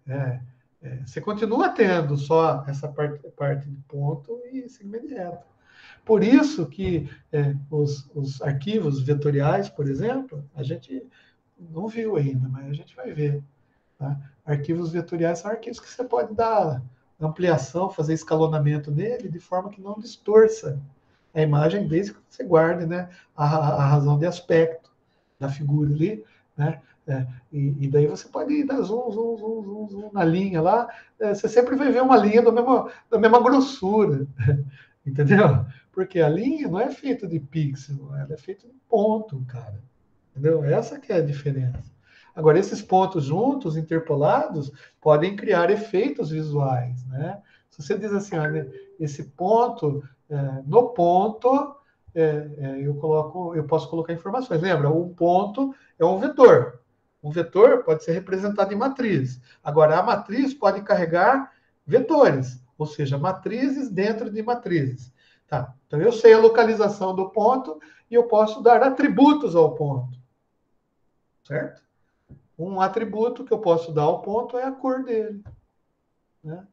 você continua tendo só essa parte de ponto e segmento de reta. Por isso que os arquivos vetoriais, por exemplo, a gente não viu ainda, mas a gente vai ver. Tá? Arquivos vetoriais são arquivos que você pode dar ampliação, fazer escalonamento nele, de forma que não distorça a imagem, desde que você guarde, né, a razão de aspecto da figura ali. Né? E daí você pode dar zoom, zoom, zoom, zoom, zoom na linha lá. Você sempre vai ver uma linha da mesma grossura. Entendeu? Porque a linha não é feita de pixel, ela é feita de ponto, cara. Entendeu? Essa que é a diferença. Agora, esses pontos juntos, interpolados, podem criar efeitos visuais, né? Se você diz assim, olha, esse ponto, no ponto, eu posso colocar informações. Lembra, um ponto é um vetor. Um vetor pode ser representado em matriz. Agora, a matriz pode carregar vetores, ou seja, matrizes dentro de matrizes. Tá? Então, eu sei a localização do ponto e eu posso dar atributos ao ponto. Certo? Um atributo que eu posso dar ao ponto é a cor dele. Né?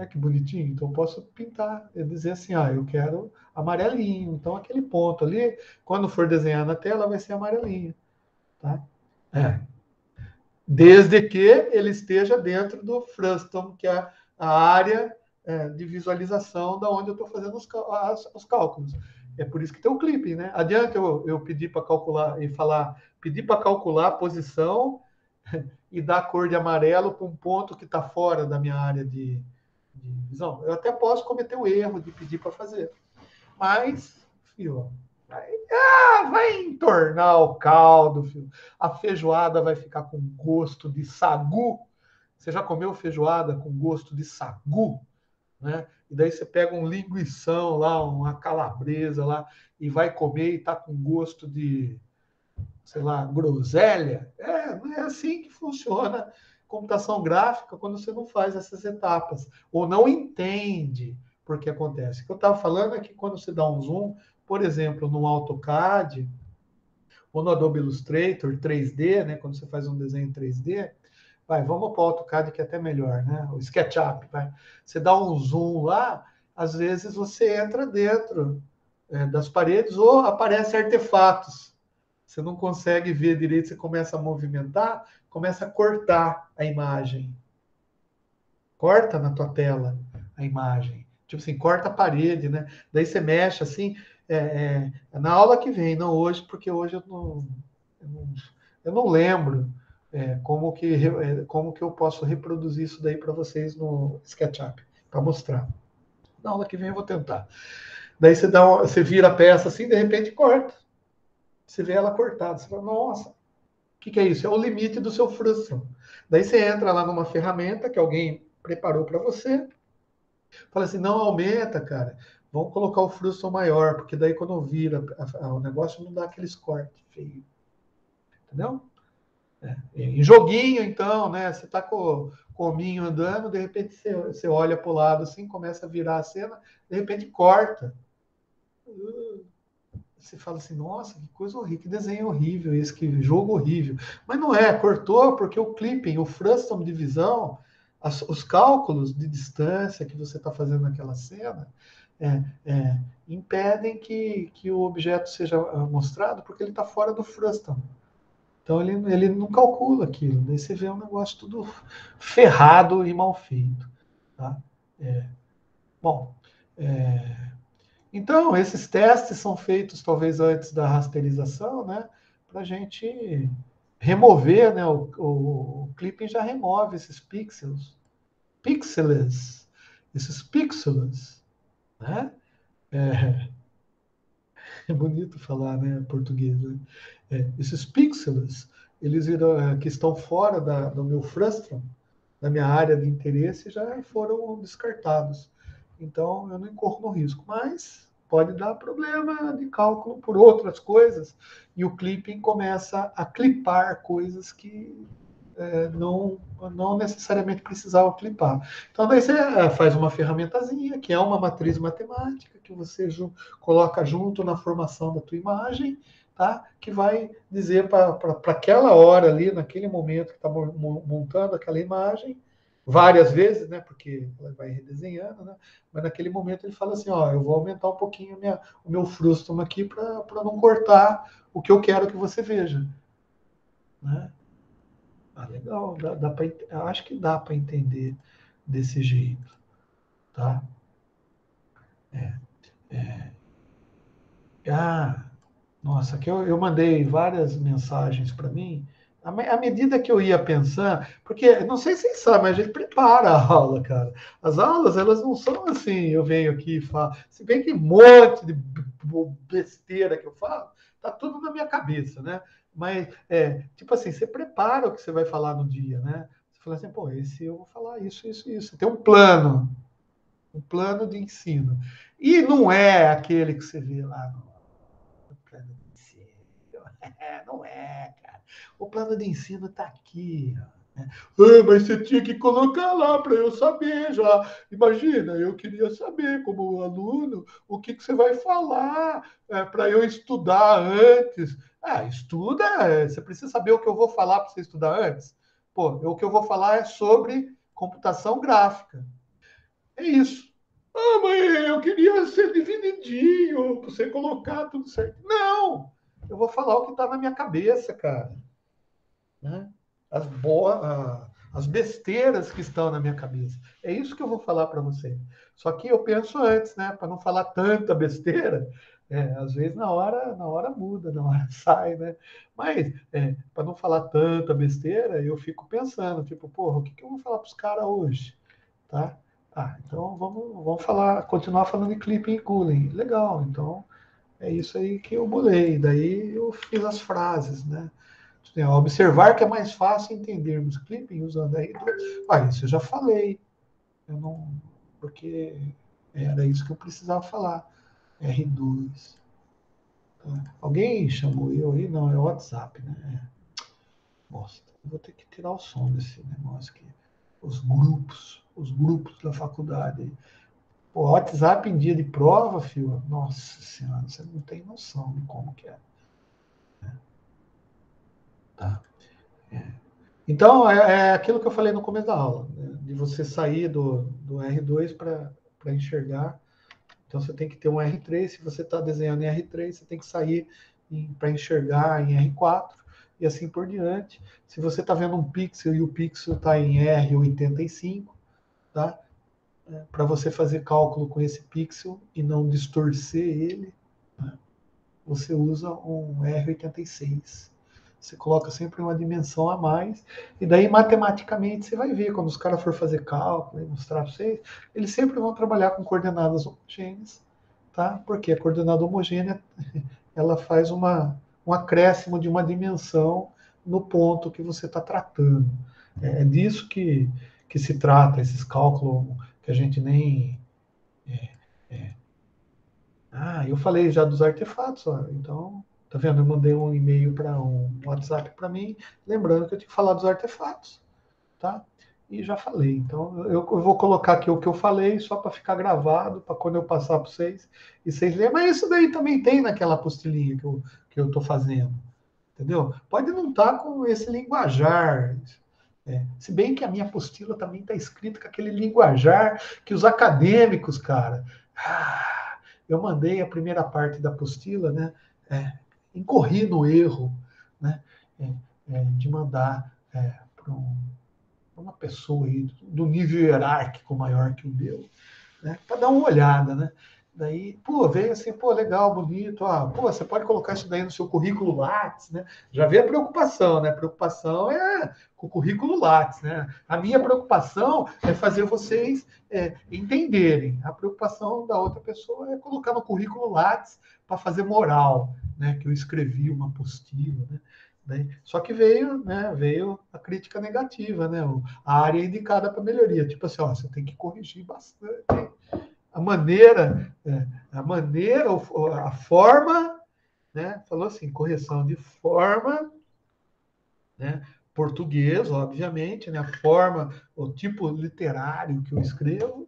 Que bonitinho. Então, eu posso pintar e dizer assim, eu quero amarelinho. Então, aquele ponto ali, quando for desenhar na tela, vai ser amarelinho. Tá? Desde que ele esteja dentro do frustum, que é a área de visualização da onde eu estou fazendo os cálculos. É por isso que tem o clipping, né? Adianta eu pedir para calcular e falar, pedir para calcular a posição e dar cor de amarelo para um ponto que está fora da minha área de visão. Eu até posso cometer o erro de pedir para fazer. Mas, filho, vai entornar o caldo, filho. A feijoada vai ficar com gosto de sagu. Você já comeu feijoada com gosto de sagu? Né? E daí você pega um linguição lá, uma calabresa lá, e vai comer e tá com gosto de, sei lá, groselha. Não é assim que funciona computação gráfica quando você não faz essas etapas, ou não entende por que acontece. O que eu estava falando é que quando você dá um zoom, por exemplo, no AutoCAD, ou no Adobe Illustrator 3D, né, quando você faz um desenho 3D, vamos para o AutoCAD que é até melhor, né? O SketchUp, vai. Você dá um zoom lá, às vezes você entra dentro das paredes ou aparece artefatos. Você não consegue ver direito, você começa a movimentar, começa a cortar a imagem. Corta na tua tela a imagem. Tipo assim, corta a parede, né? Daí você mexe assim, na aula que vem, não hoje, porque hoje eu não lembro como que eu posso reproduzir isso daí para vocês no SketchUp, para mostrar. Na aula que vem eu vou tentar. Daí você vira a peça assim, de repente corta. Você vê ela cortada. Você fala, nossa, o que é isso? É o limite do seu frustrum. Daí você entra lá numa ferramenta que alguém preparou para você, fala assim, não aumenta, cara. Vamos colocar o frustrum maior, porque daí quando vira o negócio não dá aqueles cortes feios. Entendeu? Em joguinho, então, né? Você tá com o hominho andando, de repente você olha para o lado assim, começa a virar a cena, de repente corta. Você fala assim, nossa, que coisa horrível, que desenho horrível esse, que jogo horrível. Mas não é, cortou porque o clipping, o frustum de visão, os cálculos de distância que você está fazendo naquela cena, é, impedem que o objeto seja mostrado porque ele está fora do frustum. Então ele não calcula aquilo. Daí você vê um negócio tudo ferrado e mal feito. Tá? Bom, então esses testes são feitos talvez antes da rasterização, né? Para a gente remover, né? O clipping já remove esses esses pixels, né? É bonito falar, né, português, né? Esses pixels, eles que estão fora do meu frustrum, da minha área de interesse, já foram descartados. Então, eu não incorro no risco, mas pode dar problema de cálculo por outras coisas, e o clipping começa a clipar coisas que não necessariamente precisava clipar. Então, daí você faz uma ferramentazinha, que é uma matriz matemática, que você coloca junto na formação da tua imagem, tá? Que vai dizer para aquela hora ali, naquele momento que está montando aquela imagem, várias vezes, né? Porque ela vai redesenhando, né? Mas naquele momento ele fala assim, eu vou aumentar um pouquinho o meu frustum aqui para não cortar o que eu quero que você veja, né? Legal, acho que dá para entender desse jeito, tá? Ah, nossa, aqui eu mandei várias mensagens para mim. À medida que eu ia pensando, porque não sei se vocês sabem, mas a gente prepara a aula, cara. As aulas, elas não são assim, eu venho aqui e falo. Se bem que um monte de besteira que eu falo, tá tudo na minha cabeça, né? Mas, tipo assim, você prepara o que você vai falar no dia, né? Você fala assim, pô, esse eu vou falar isso, isso, isso. Tem um plano de ensino. E não é aquele que você vê lá Não é, cara. O plano de ensino está aqui. Né? Ah, mas você tinha que colocar lá para eu saber já. Imagina, eu queria saber, como aluno, o que você vai falar para eu estudar antes. Ah, estuda, você precisa saber o que eu vou falar para você estudar antes. Pô, o que eu vou falar é sobre computação gráfica. É isso. Ah, mãe, eu queria ser divididinho, pra você colocar tudo certo. Não! Eu vou falar o que está na minha cabeça, cara. Né? As besteiras que estão na minha cabeça. É isso que eu vou falar para você. Só que eu penso antes, né? Para não falar tanta besteira. Às vezes na hora muda, na hora sai, né? Mas para não falar tanta besteira, eu fico pensando, tipo, porra, o que eu vou falar para os caras hoje? Tá? Ah, então vamos falar, continuar falando de clipping e cooling. Legal, então é isso aí que eu bolei. Daí eu fiz as frases, né? Observar que é mais fácil entendermos clipping usando R2. Ah, isso eu já falei. Eu não, porque era isso que eu precisava falar. R2. Tá? Alguém chamou eu aí? Não, é o WhatsApp, né? Bosta. Eu vou ter que tirar o som desse negócio aqui. Os grupos da faculdade. O WhatsApp em dia de prova, filho, nossa senhora, você não tem noção de como que é. Tá? Então, é aquilo que eu falei no começo da aula, né? De você sair do R2 para enxergar. Então, você tem que ter um R3. Se você está desenhando em R3, você tem que sair para enxergar em R4 e assim por diante. Se você está vendo um pixel e o pixel está em R85, tá? Para você fazer cálculo com esse pixel e não distorcer ele, né? Você usa um R86. Você coloca sempre uma dimensão a mais, e daí matematicamente você vai ver, quando os caras for fazer cálculo e mostrar para vocês, eles sempre vão trabalhar com coordenadas homogêneas, tá? Porque a coordenada homogênea ela faz um acréscimo de uma dimensão no ponto que você está tratando. É disso que se trata, esses cálculos que a gente nem. Ah, eu falei já dos artefatos, ó. Então, tá vendo? Eu mandei um e-mail para um WhatsApp para mim, lembrando que eu tinha que falar dos artefatos, tá? E já falei. Então, eu vou colocar aqui o que eu falei, só para ficar gravado, para quando eu passar para vocês, e vocês lerem. Mas isso daí também tem naquela apostilinha que eu estou fazendo, entendeu? Pode não estar com esse linguajar. Se bem que a minha apostila também está escrita com aquele linguajar que os acadêmicos, cara. Eu mandei a primeira parte da apostila, né? Incorri no erro, né? De mandar para uma pessoa aí do nível hierárquico maior que o meu, né? Para dar uma olhada, né? Daí, pô, veio assim, pô, legal, bonito, pô, você pode colocar isso daí no seu currículo Lattes, né? Já veio a preocupação, né? A preocupação é com o currículo Lattes, né? A minha preocupação é fazer vocês entenderem. A preocupação da outra pessoa é colocar no currículo Lattes para fazer moral, né? Que eu escrevi uma apostila, né? Só que veio, né, veio a crítica negativa, né, a área indicada para melhoria. Tipo assim, ó, você tem que corrigir bastante a maneira, a forma, né? Falou assim, correção de forma, né? Português, obviamente, né? A forma, o tipo literário que eu escrevo,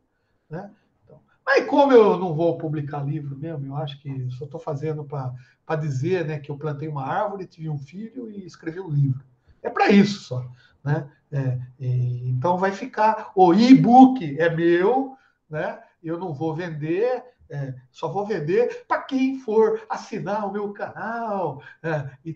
né? Então, mas como eu não vou publicar livro mesmo, eu acho que só estou fazendo para dizer, né, que eu plantei uma árvore, tive um filho e escrevi um livro. É para isso só, né? Então vai ficar, o e-book é meu, né? Eu não vou vender, só vou vender para quem for assinar o meu canal e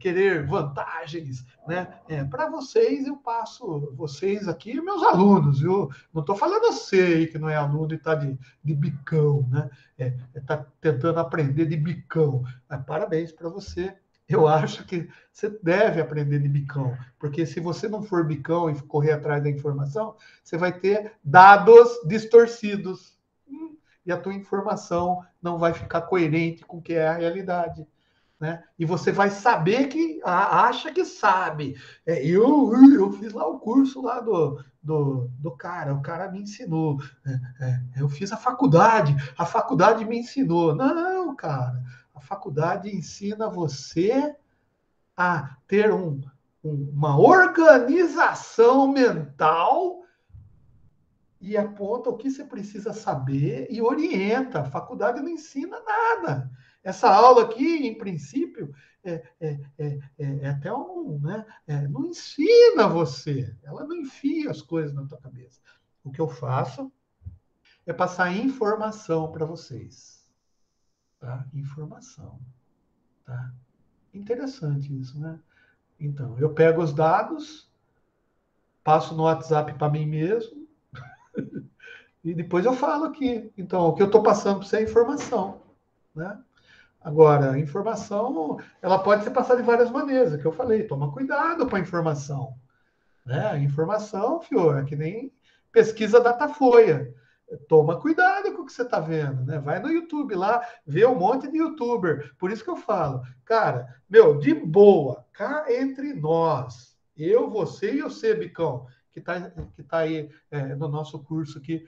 querer vantagens, né? Para vocês eu passo, vocês aqui, meus alunos, viu? Não estou falando você aí que não é aluno e está de bicão, né? Está tentando aprender de bicão. Parabéns para você. Eu acho que você deve aprender de bicão, porque se você não for bicão e correr atrás da informação, você vai ter dados distorcidos. E a tua informação não vai ficar coerente com o que é a realidade. Né? E você vai saber que acha que sabe. Eu fiz lá o curso lá do cara, o cara me ensinou. Eu fiz a faculdade me ensinou. Não, cara. A faculdade ensina você a ter uma organização mental e aponta o que você precisa saber e orienta. A faculdade não ensina nada. Essa aula aqui, em princípio, é até um, né? Não ensina você. Ela não enfia as coisas na tua cabeça. O que eu faço é passar informação para vocês. Tá? Informação. Tá? Interessante isso, né? Então, eu pego os dados, passo no WhatsApp para mim mesmo, e depois eu falo aqui. Então, o que eu estou passando para você é informação, né? Agora, a informação, ela pode ser passada de várias maneiras, é o que eu falei. Toma cuidado com a informação, né? A informação, fio, é que nem pesquisa Datafolha. Toma cuidado com o que você está vendo, né? Vai no YouTube lá, vê um monte de YouTuber. Por isso que eu falo, cara, meu, de boa, cá entre nós, eu, você e você, Bicão, que tá aí no nosso curso aqui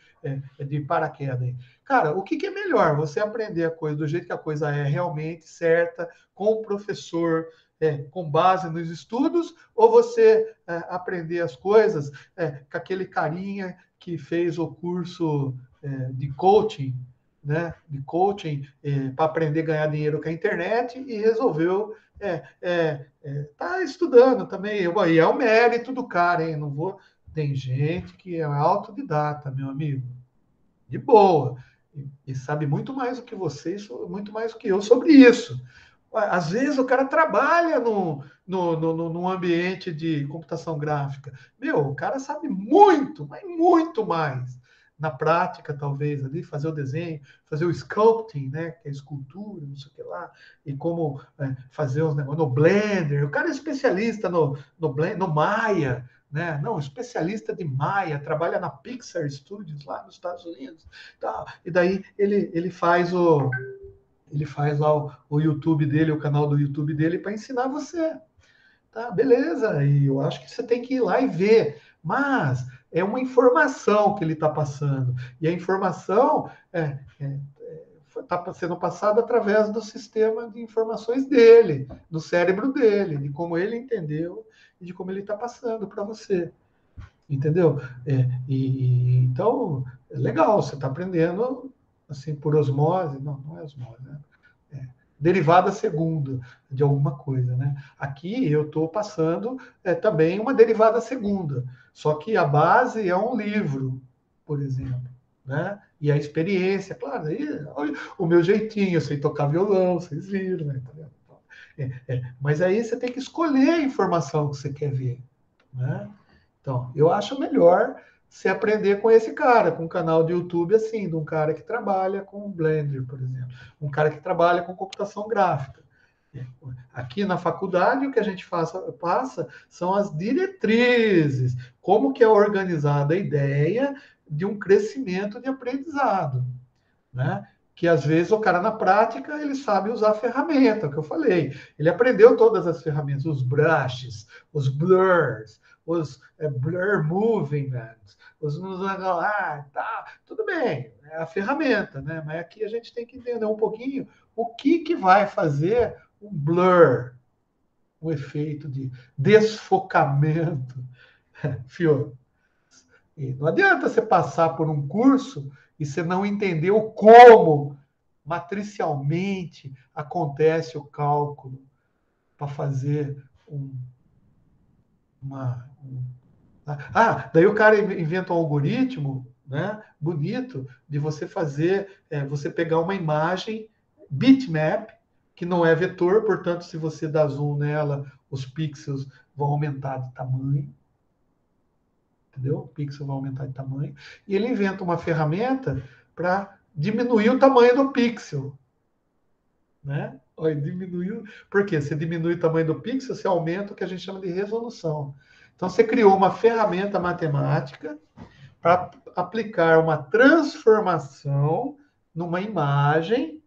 de paraquedas. Cara, o que é melhor? Você aprender a coisa do jeito que a coisa é realmente certa, com o professor, com base nos estudos, ou você aprender as coisas com aquele carinha que fez o curso de coaching, né? De coaching para aprender a ganhar dinheiro com a internet e resolveu tá estudando também. E é o mérito do cara, hein? Não vou. Tem gente que é autodidata, meu amigo, de boa, e sabe muito mais do que vocês, muito mais do que eu sobre isso. Às vezes o cara trabalha num ambiente de computação gráfica. Meu, o cara sabe muito, mas muito mais. Na prática, talvez, ali, fazer o desenho, fazer o sculpting, né? Que é escultura, não sei o que lá, e como fazer os negócios no Blender. O cara é especialista no Maya, né? Não, especialista de Maya, trabalha na Pixar Studios lá nos Estados Unidos. Tá? E daí ele faz lá o YouTube dele, o canal do YouTube dele, para ensinar você. Tá, beleza. E eu acho que você tem que ir lá e ver. Mas é uma informação que ele está passando. E a informação está sendo passada através do sistema de informações dele, do cérebro dele, de como ele entendeu e de como ele está passando para você. Entendeu? Então, é legal, você está aprendendo assim por osmose. Não, não é osmose, né? Derivada segunda de alguma coisa, né? Aqui eu estou passando também uma derivada segunda, só que a base é um livro, por exemplo, né? E a experiência, claro, aí, o meu jeitinho, eu sei tocar violão, vocês viram, né? Mas aí você tem que escolher a informação que você quer ver, né? Então, eu acho melhor se aprender com esse cara, com um canal de YouTube assim, de um cara que trabalha com Blender, por exemplo, um cara que trabalha com computação gráfica. Aqui na faculdade, o que a gente passa são as diretrizes, como que é organizada a ideia de um crescimento de aprendizado, né? Que às vezes o cara na prática ele sabe usar a ferramenta, o que eu falei. Ele aprendeu todas as ferramentas, os brushes, os blurs, os blur movements, tá, tudo bem, é a ferramenta, né? Mas aqui a gente tem que entender um pouquinho o que vai fazer um blur, um efeito de desfocamento. Fio, e não adianta você passar por um curso e você não entendeu como matricialmente acontece o cálculo para fazer uma. Daí o cara inventa um algoritmo, né, bonito, de você fazer, você pegar uma imagem bitmap, que não é vetor, portanto, se você dá zoom nela, os pixels vão aumentar de tamanho. Entendeu? O pixel vai aumentar de tamanho. E ele inventa uma ferramenta para diminuir o tamanho do pixel. Né? Olha, diminuiu. Por quê? Você diminui o tamanho do pixel, você aumenta o que a gente chama de resolução. Então, você criou uma ferramenta matemática para aplicar uma transformação numa imagem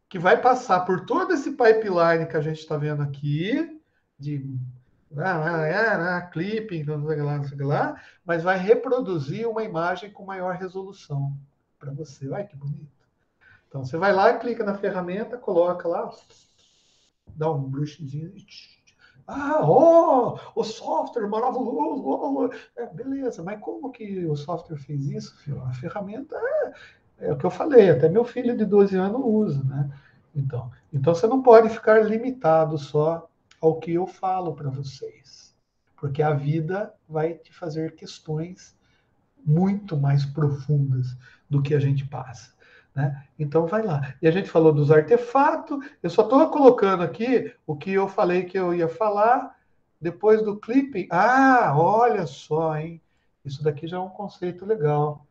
que vai passar por todo esse pipeline que a gente está vendo aqui, de clipping, não sei lá, não sei lá, mas vai reproduzir uma imagem com maior resolução para você. Olha que bonito. Então, você vai lá e clica na ferramenta, coloca lá, dá um brushzinho. Ah, o software maravilhoso. Beleza, mas como que o software fez isso, filho? A ferramenta é o que eu falei, até meu filho de 12 anos usa, né? Então você não pode ficar limitado só ao que eu falo para vocês, porque a vida vai te fazer questões muito mais profundas do que a gente passa. Né? Então vai lá. E a gente falou dos artefatos, eu só estou colocando aqui o que eu falei que eu ia falar depois do clipping. Ah, olha só, hein? Isso daqui já é um conceito legal.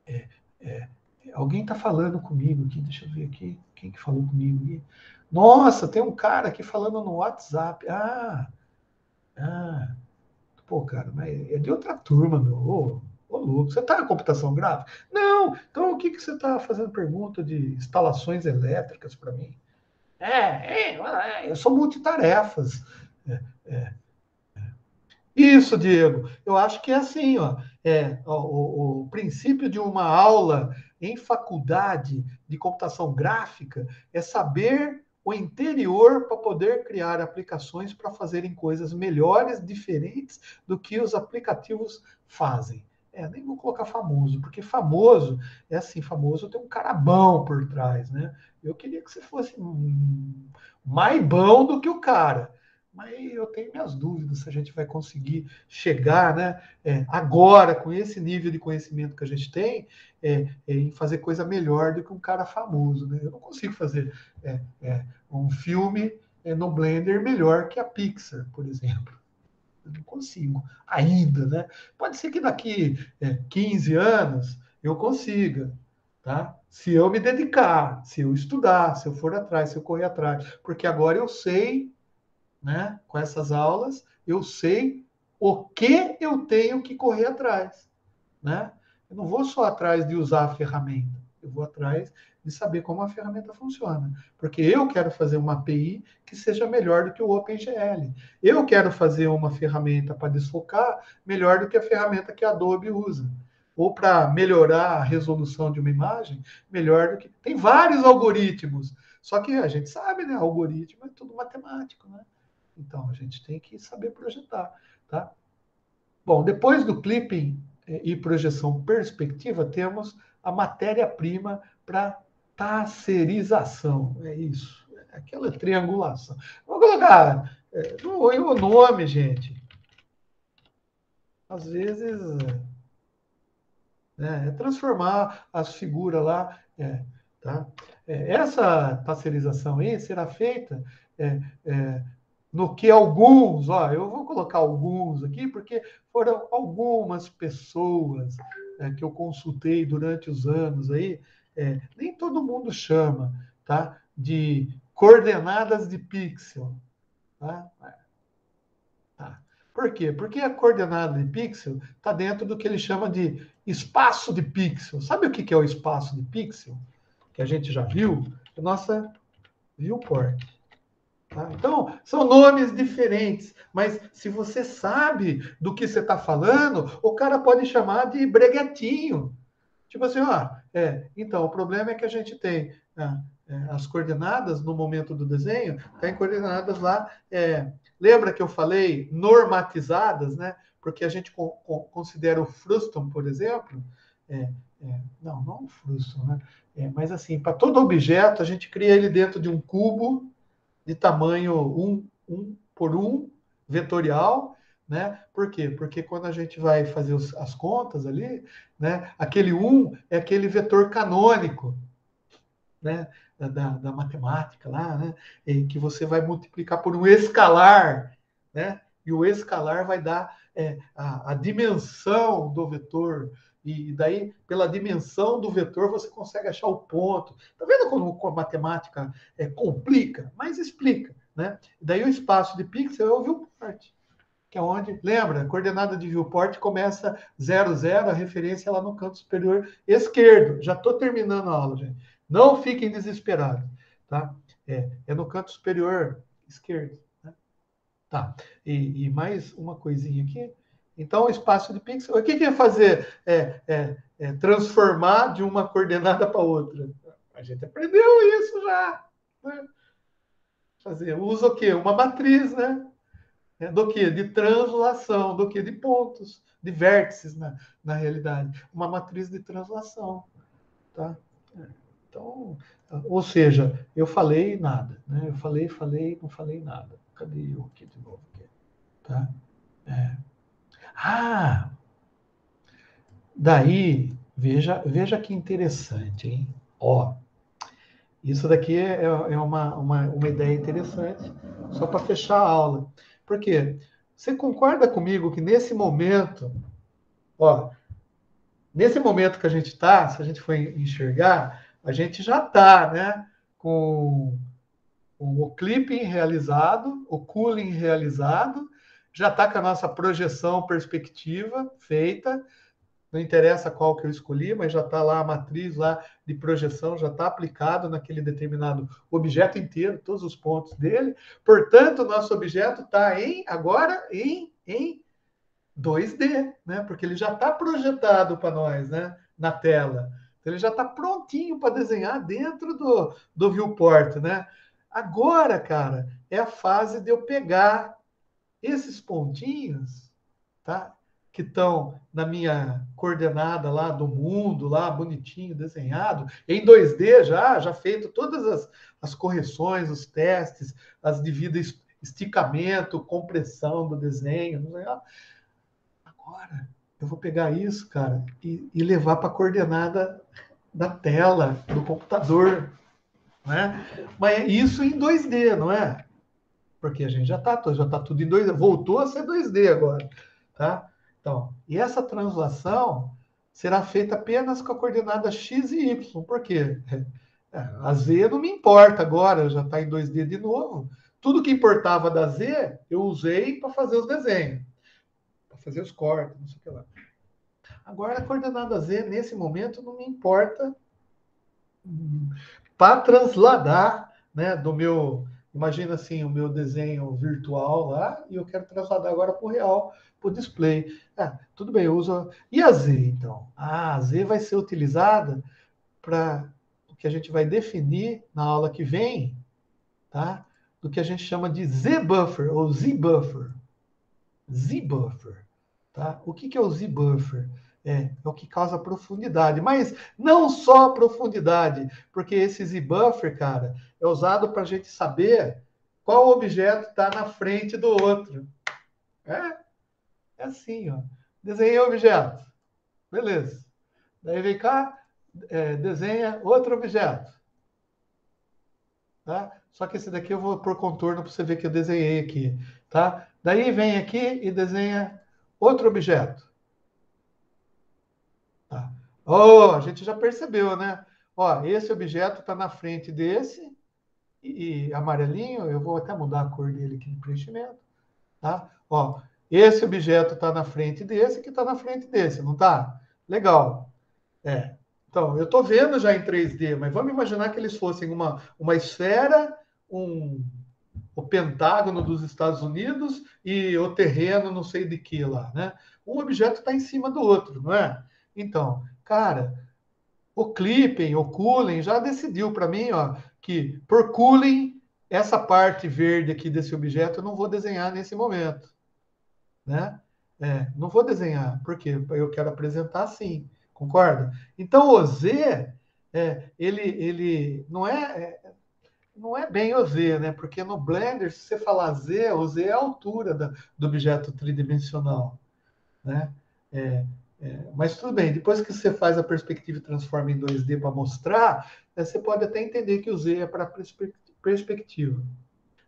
É, alguém está falando comigo aqui, deixa eu ver aqui. Quem que falou comigo aqui? Nossa, tem um cara aqui falando no WhatsApp. Ah, pô, cara, mas é de outra turma, meu. Ô, louco, você está na computação gráfica? Não, então o que, que você está fazendo pergunta de instalações elétricas para mim? Eu sou multitarefas. É, é. Isso, Diego. Eu acho que é assim, ó. O princípio de uma aula em faculdade de computação gráfica é saber o interior para poder criar aplicações para fazerem coisas melhores, diferentes do que os aplicativos fazem. Nem vou colocar famoso, porque famoso é assim, famoso tem um cara bom por trás, né? Eu queria que você fosse mais bom do que o cara, mas eu tenho minhas dúvidas se a gente vai conseguir chegar, né, agora, com esse nível de conhecimento que a gente tem, em fazer coisa melhor do que um cara famoso. Né? Eu não consigo fazer um filme no Blender melhor que a Pixar, por exemplo. Eu não consigo ainda. Né? Pode ser que daqui 15 anos eu consiga. Tá? Se eu me dedicar, se eu estudar, se eu for atrás, se eu correr atrás. Porque agora eu sei, né, com essas aulas, eu sei o que eu tenho que correr atrás, né? Eu não vou só atrás de usar a ferramenta, eu vou atrás de saber como a ferramenta funciona, porque eu quero fazer uma API que seja melhor do que o OpenGL. Eu quero fazer uma ferramenta para desfocar melhor do que a ferramenta que a Adobe usa. Ou para melhorar a resolução de uma imagem, melhor do que. Tem vários algoritmos. Só que a gente sabe, né? Algoritmo é tudo matemático, né? Então, a gente tem que saber projetar, tá? Bom, depois do clipping e projeção perspectiva, temos a matéria-prima para tacerização. É isso, é aquela triangulação. Vou colocar o nome, gente. Às vezes, né, é transformar as figuras lá. Tá? Essa tacerização aí será feita é, é, no que alguns, ó, eu vou colocar alguns aqui, porque foram algumas pessoas que eu consultei durante os anos aí, nem todo mundo chama, tá? De coordenadas de pixel, tá? Tá. Por quê? Porque a coordenada de pixel está dentro do que ele chama de espaço de pixel. Sabe o que é o espaço de pixel? Que a gente já viu? A nossa viewport. Tá? Então, são nomes diferentes, mas se você sabe do que você está falando, o cara pode chamar de breguetinho. Tipo assim, ó, então, o problema é que a gente tem as coordenadas no momento do desenho, tem coordenadas lá, lembra que eu falei normatizadas, né? Porque a gente considera o frustum, por exemplo, não o frustum, né? Mas assim, para todo objeto, a gente cria ele dentro de um cubo de tamanho 1 por 1, vetorial, né? Por quê? Porque quando a gente vai fazer as contas ali, né, aquele 1 é aquele vetor canônico, né, da matemática lá, né, que você vai multiplicar por um escalar, né, e o escalar vai dar a dimensão do vetor, e daí, pela dimensão do vetor, você consegue achar o ponto. Tá vendo como a matemática complica? Mas explica, né? Daí o espaço de pixel é o viewport, que é onde, lembra, a coordenada de viewport começa 0, 0, a referência é lá no canto superior esquerdo. Já estou terminando a aula, gente. Não fiquem desesperados, tá? É no canto superior esquerdo. Né? Tá. E mais uma coisinha aqui. Então, o espaço de pixel. O que é fazer? Transformar de uma coordenada para outra. A gente aprendeu isso já. Né? Usa o quê? Uma matriz, né? Do que? De translação, do que? De pontos, de vértices na realidade. Uma matriz de translação. Tá? Então, ou seja, eu falei nada. Né? Eu falei, não falei nada. Cadê eu aqui de novo? Aqui? Tá? É. Ah, daí, veja que interessante, hein? Ó, isso daqui é uma ideia interessante, só para fechar a aula. Por quê? Você concorda comigo que nesse momento, ó, nesse momento que a gente está, se a gente for enxergar, a gente já está, né, com o clipping realizado, o cooling realizado, já está com a nossa projeção perspectiva feita, não interessa qual que eu escolhi, mas já está lá a matriz lá de projeção, já está aplicado naquele determinado objeto inteiro, todos os pontos dele. Portanto, o nosso objeto está agora em 2D, né? Porque ele já está projetado para nós, né? Na tela. Então, ele já está prontinho para desenhar dentro do viewport, né? Agora, cara, é a fase de eu pegar esses pontinhos, tá? Que estão na minha coordenada lá do mundo, lá bonitinho, desenhado, em 2D já feito todas as correções, os testes, as devidas esticamento, compressão do desenho. Agora, eu vou pegar isso, cara, e levar para a coordenada da tela, do computador, né? Mas isso em 2D, não é? Porque a gente já tá tudo em 2D, voltou a ser 2D agora, tá? Então, e essa translação será feita apenas com a coordenada x e y. Por quê? A z não me importa agora, já está em 2D de novo. Tudo que importava da z, eu usei para fazer os desenhos, para fazer os cortes, não sei o que lá. Agora, a coordenada z, nesse momento, não me importa para transladar, né, do meu, imagina assim, o meu desenho virtual lá, e eu quero transladar agora para o real, para o display. Tudo bem, eu uso. E a Z, então? A Z vai ser utilizada para o que a gente vai definir na aula que vem, tá? Do que a gente chama de Z-buffer ou Z-buffer. Z-buffer. Tá? O que é o Z-buffer? É o que causa profundidade, mas não só profundidade, porque esse Z-buffer, cara, é usado para a gente saber qual objeto está na frente do outro. É assim, ó. Desenhei o objeto. Beleza. Daí vem cá, desenha outro objeto. Tá? Só que esse daqui eu vou por contorno para você ver que eu desenhei aqui. Tá? Daí vem aqui e desenha outro objeto. Tá. Oh, a gente já percebeu, né? Ó, esse objeto está na frente desse, e amarelinho, eu vou até mudar a cor dele aqui de preenchimento, tá? Ó, esse objeto está na frente desse, que está na frente desse, não tá? Legal. Então, eu estou vendo já em 3D, mas vamos imaginar que eles fossem uma esfera, o pentágono dos Estados Unidos e o terreno não sei de que lá, né? Um objeto está em cima do outro, não é? Então, cara, o Clipping, o Cooling, já decidiu para mim, ó, que por Cooling, essa parte verde aqui desse objeto eu não vou desenhar nesse momento, né? Não vou desenhar, porque eu quero apresentar assim, concorda? Então, o Z, ele não é bem o Z, né? Porque no Blender, se você falar Z, o Z é a altura do objeto tridimensional, né? É, mas tudo bem, depois que você faz a perspectiva e transforma em 2D para mostrar, você pode até entender que o Z é para perspectiva.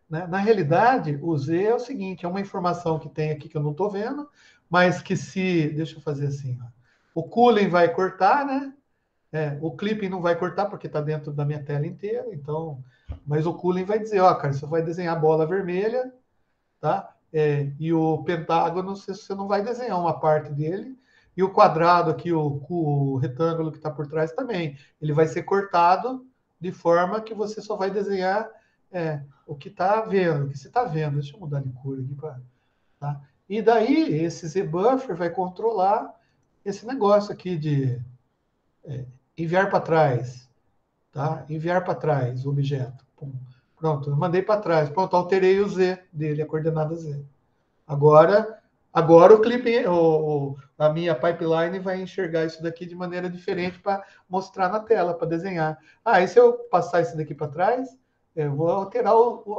Né? Na realidade, o Z é o seguinte: é uma informação que tem aqui que eu não estou vendo, mas que se. Deixa eu fazer assim: ó. O cooling vai cortar, né? O clipping não vai cortar porque está dentro da minha tela inteira, então. Mas o cooling vai dizer: ó, cara, você vai desenhar a bola vermelha, tá? E o pentágono, você não vai desenhar uma parte dele, e o quadrado aqui, o retângulo que está por trás também, ele vai ser cortado de forma que você só vai desenhar o que está vendo, o que você está vendo. Deixa eu mudar de cor aqui, tá? E daí, esse Z-Buffer vai controlar esse negócio aqui de enviar para trás, tá? Enviar para trás o objeto. Pum. Pronto, eu mandei para trás. Pronto, alterei o Z dele, a coordenada Z. Agora o clipe, a minha pipeline vai enxergar isso daqui de maneira diferente para mostrar na tela, para desenhar. Ah, e se eu passar isso daqui para trás, eu vou alterar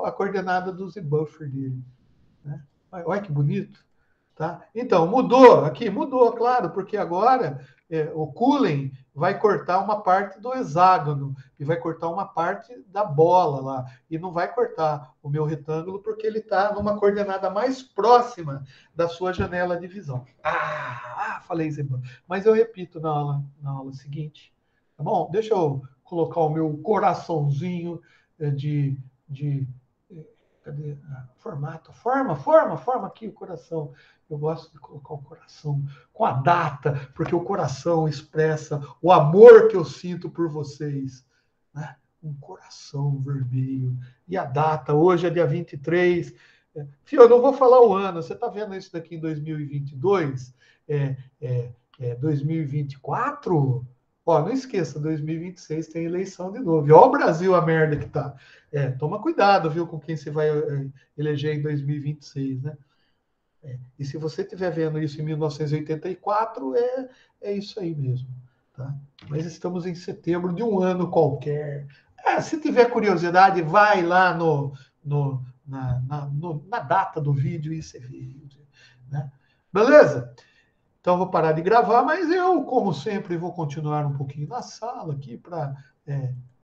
a coordenada do Z-buffer dele. Né? Olha que bonito. Tá? Então, mudou aqui, mudou, claro, porque agora o cooling vai cortar uma parte do hexágono e vai cortar uma parte da bola lá. E não vai cortar o meu retângulo porque ele está numa coordenada mais próxima da sua janela de visão. Falei, Zeba. Mas eu repito na aula seguinte. Tá bom? Deixa eu colocar o meu coraçãozinho de cadê? Forma aqui o coração. Eu gosto de colocar o coração com a data, porque o coração expressa o amor que eu sinto por vocês. Né? Um coração vermelho. E a data, hoje é dia 23. Fio, eu não vou falar o ano, você está vendo isso daqui em 2022? 2024? Ó, não esqueça, 2026 tem eleição de novo. E ó o Brasil, a merda que tá. Toma cuidado, viu, com quem você vai eleger em 2026, né? E se você estiver vendo isso em 1984, é isso aí mesmo. Tá? Mas estamos em setembro de um ano qualquer. Se tiver curiosidade, vai lá na data do vídeo e você vê. Né? Beleza? Então, vou parar de gravar, mas eu, como sempre, vou continuar um pouquinho na sala aqui para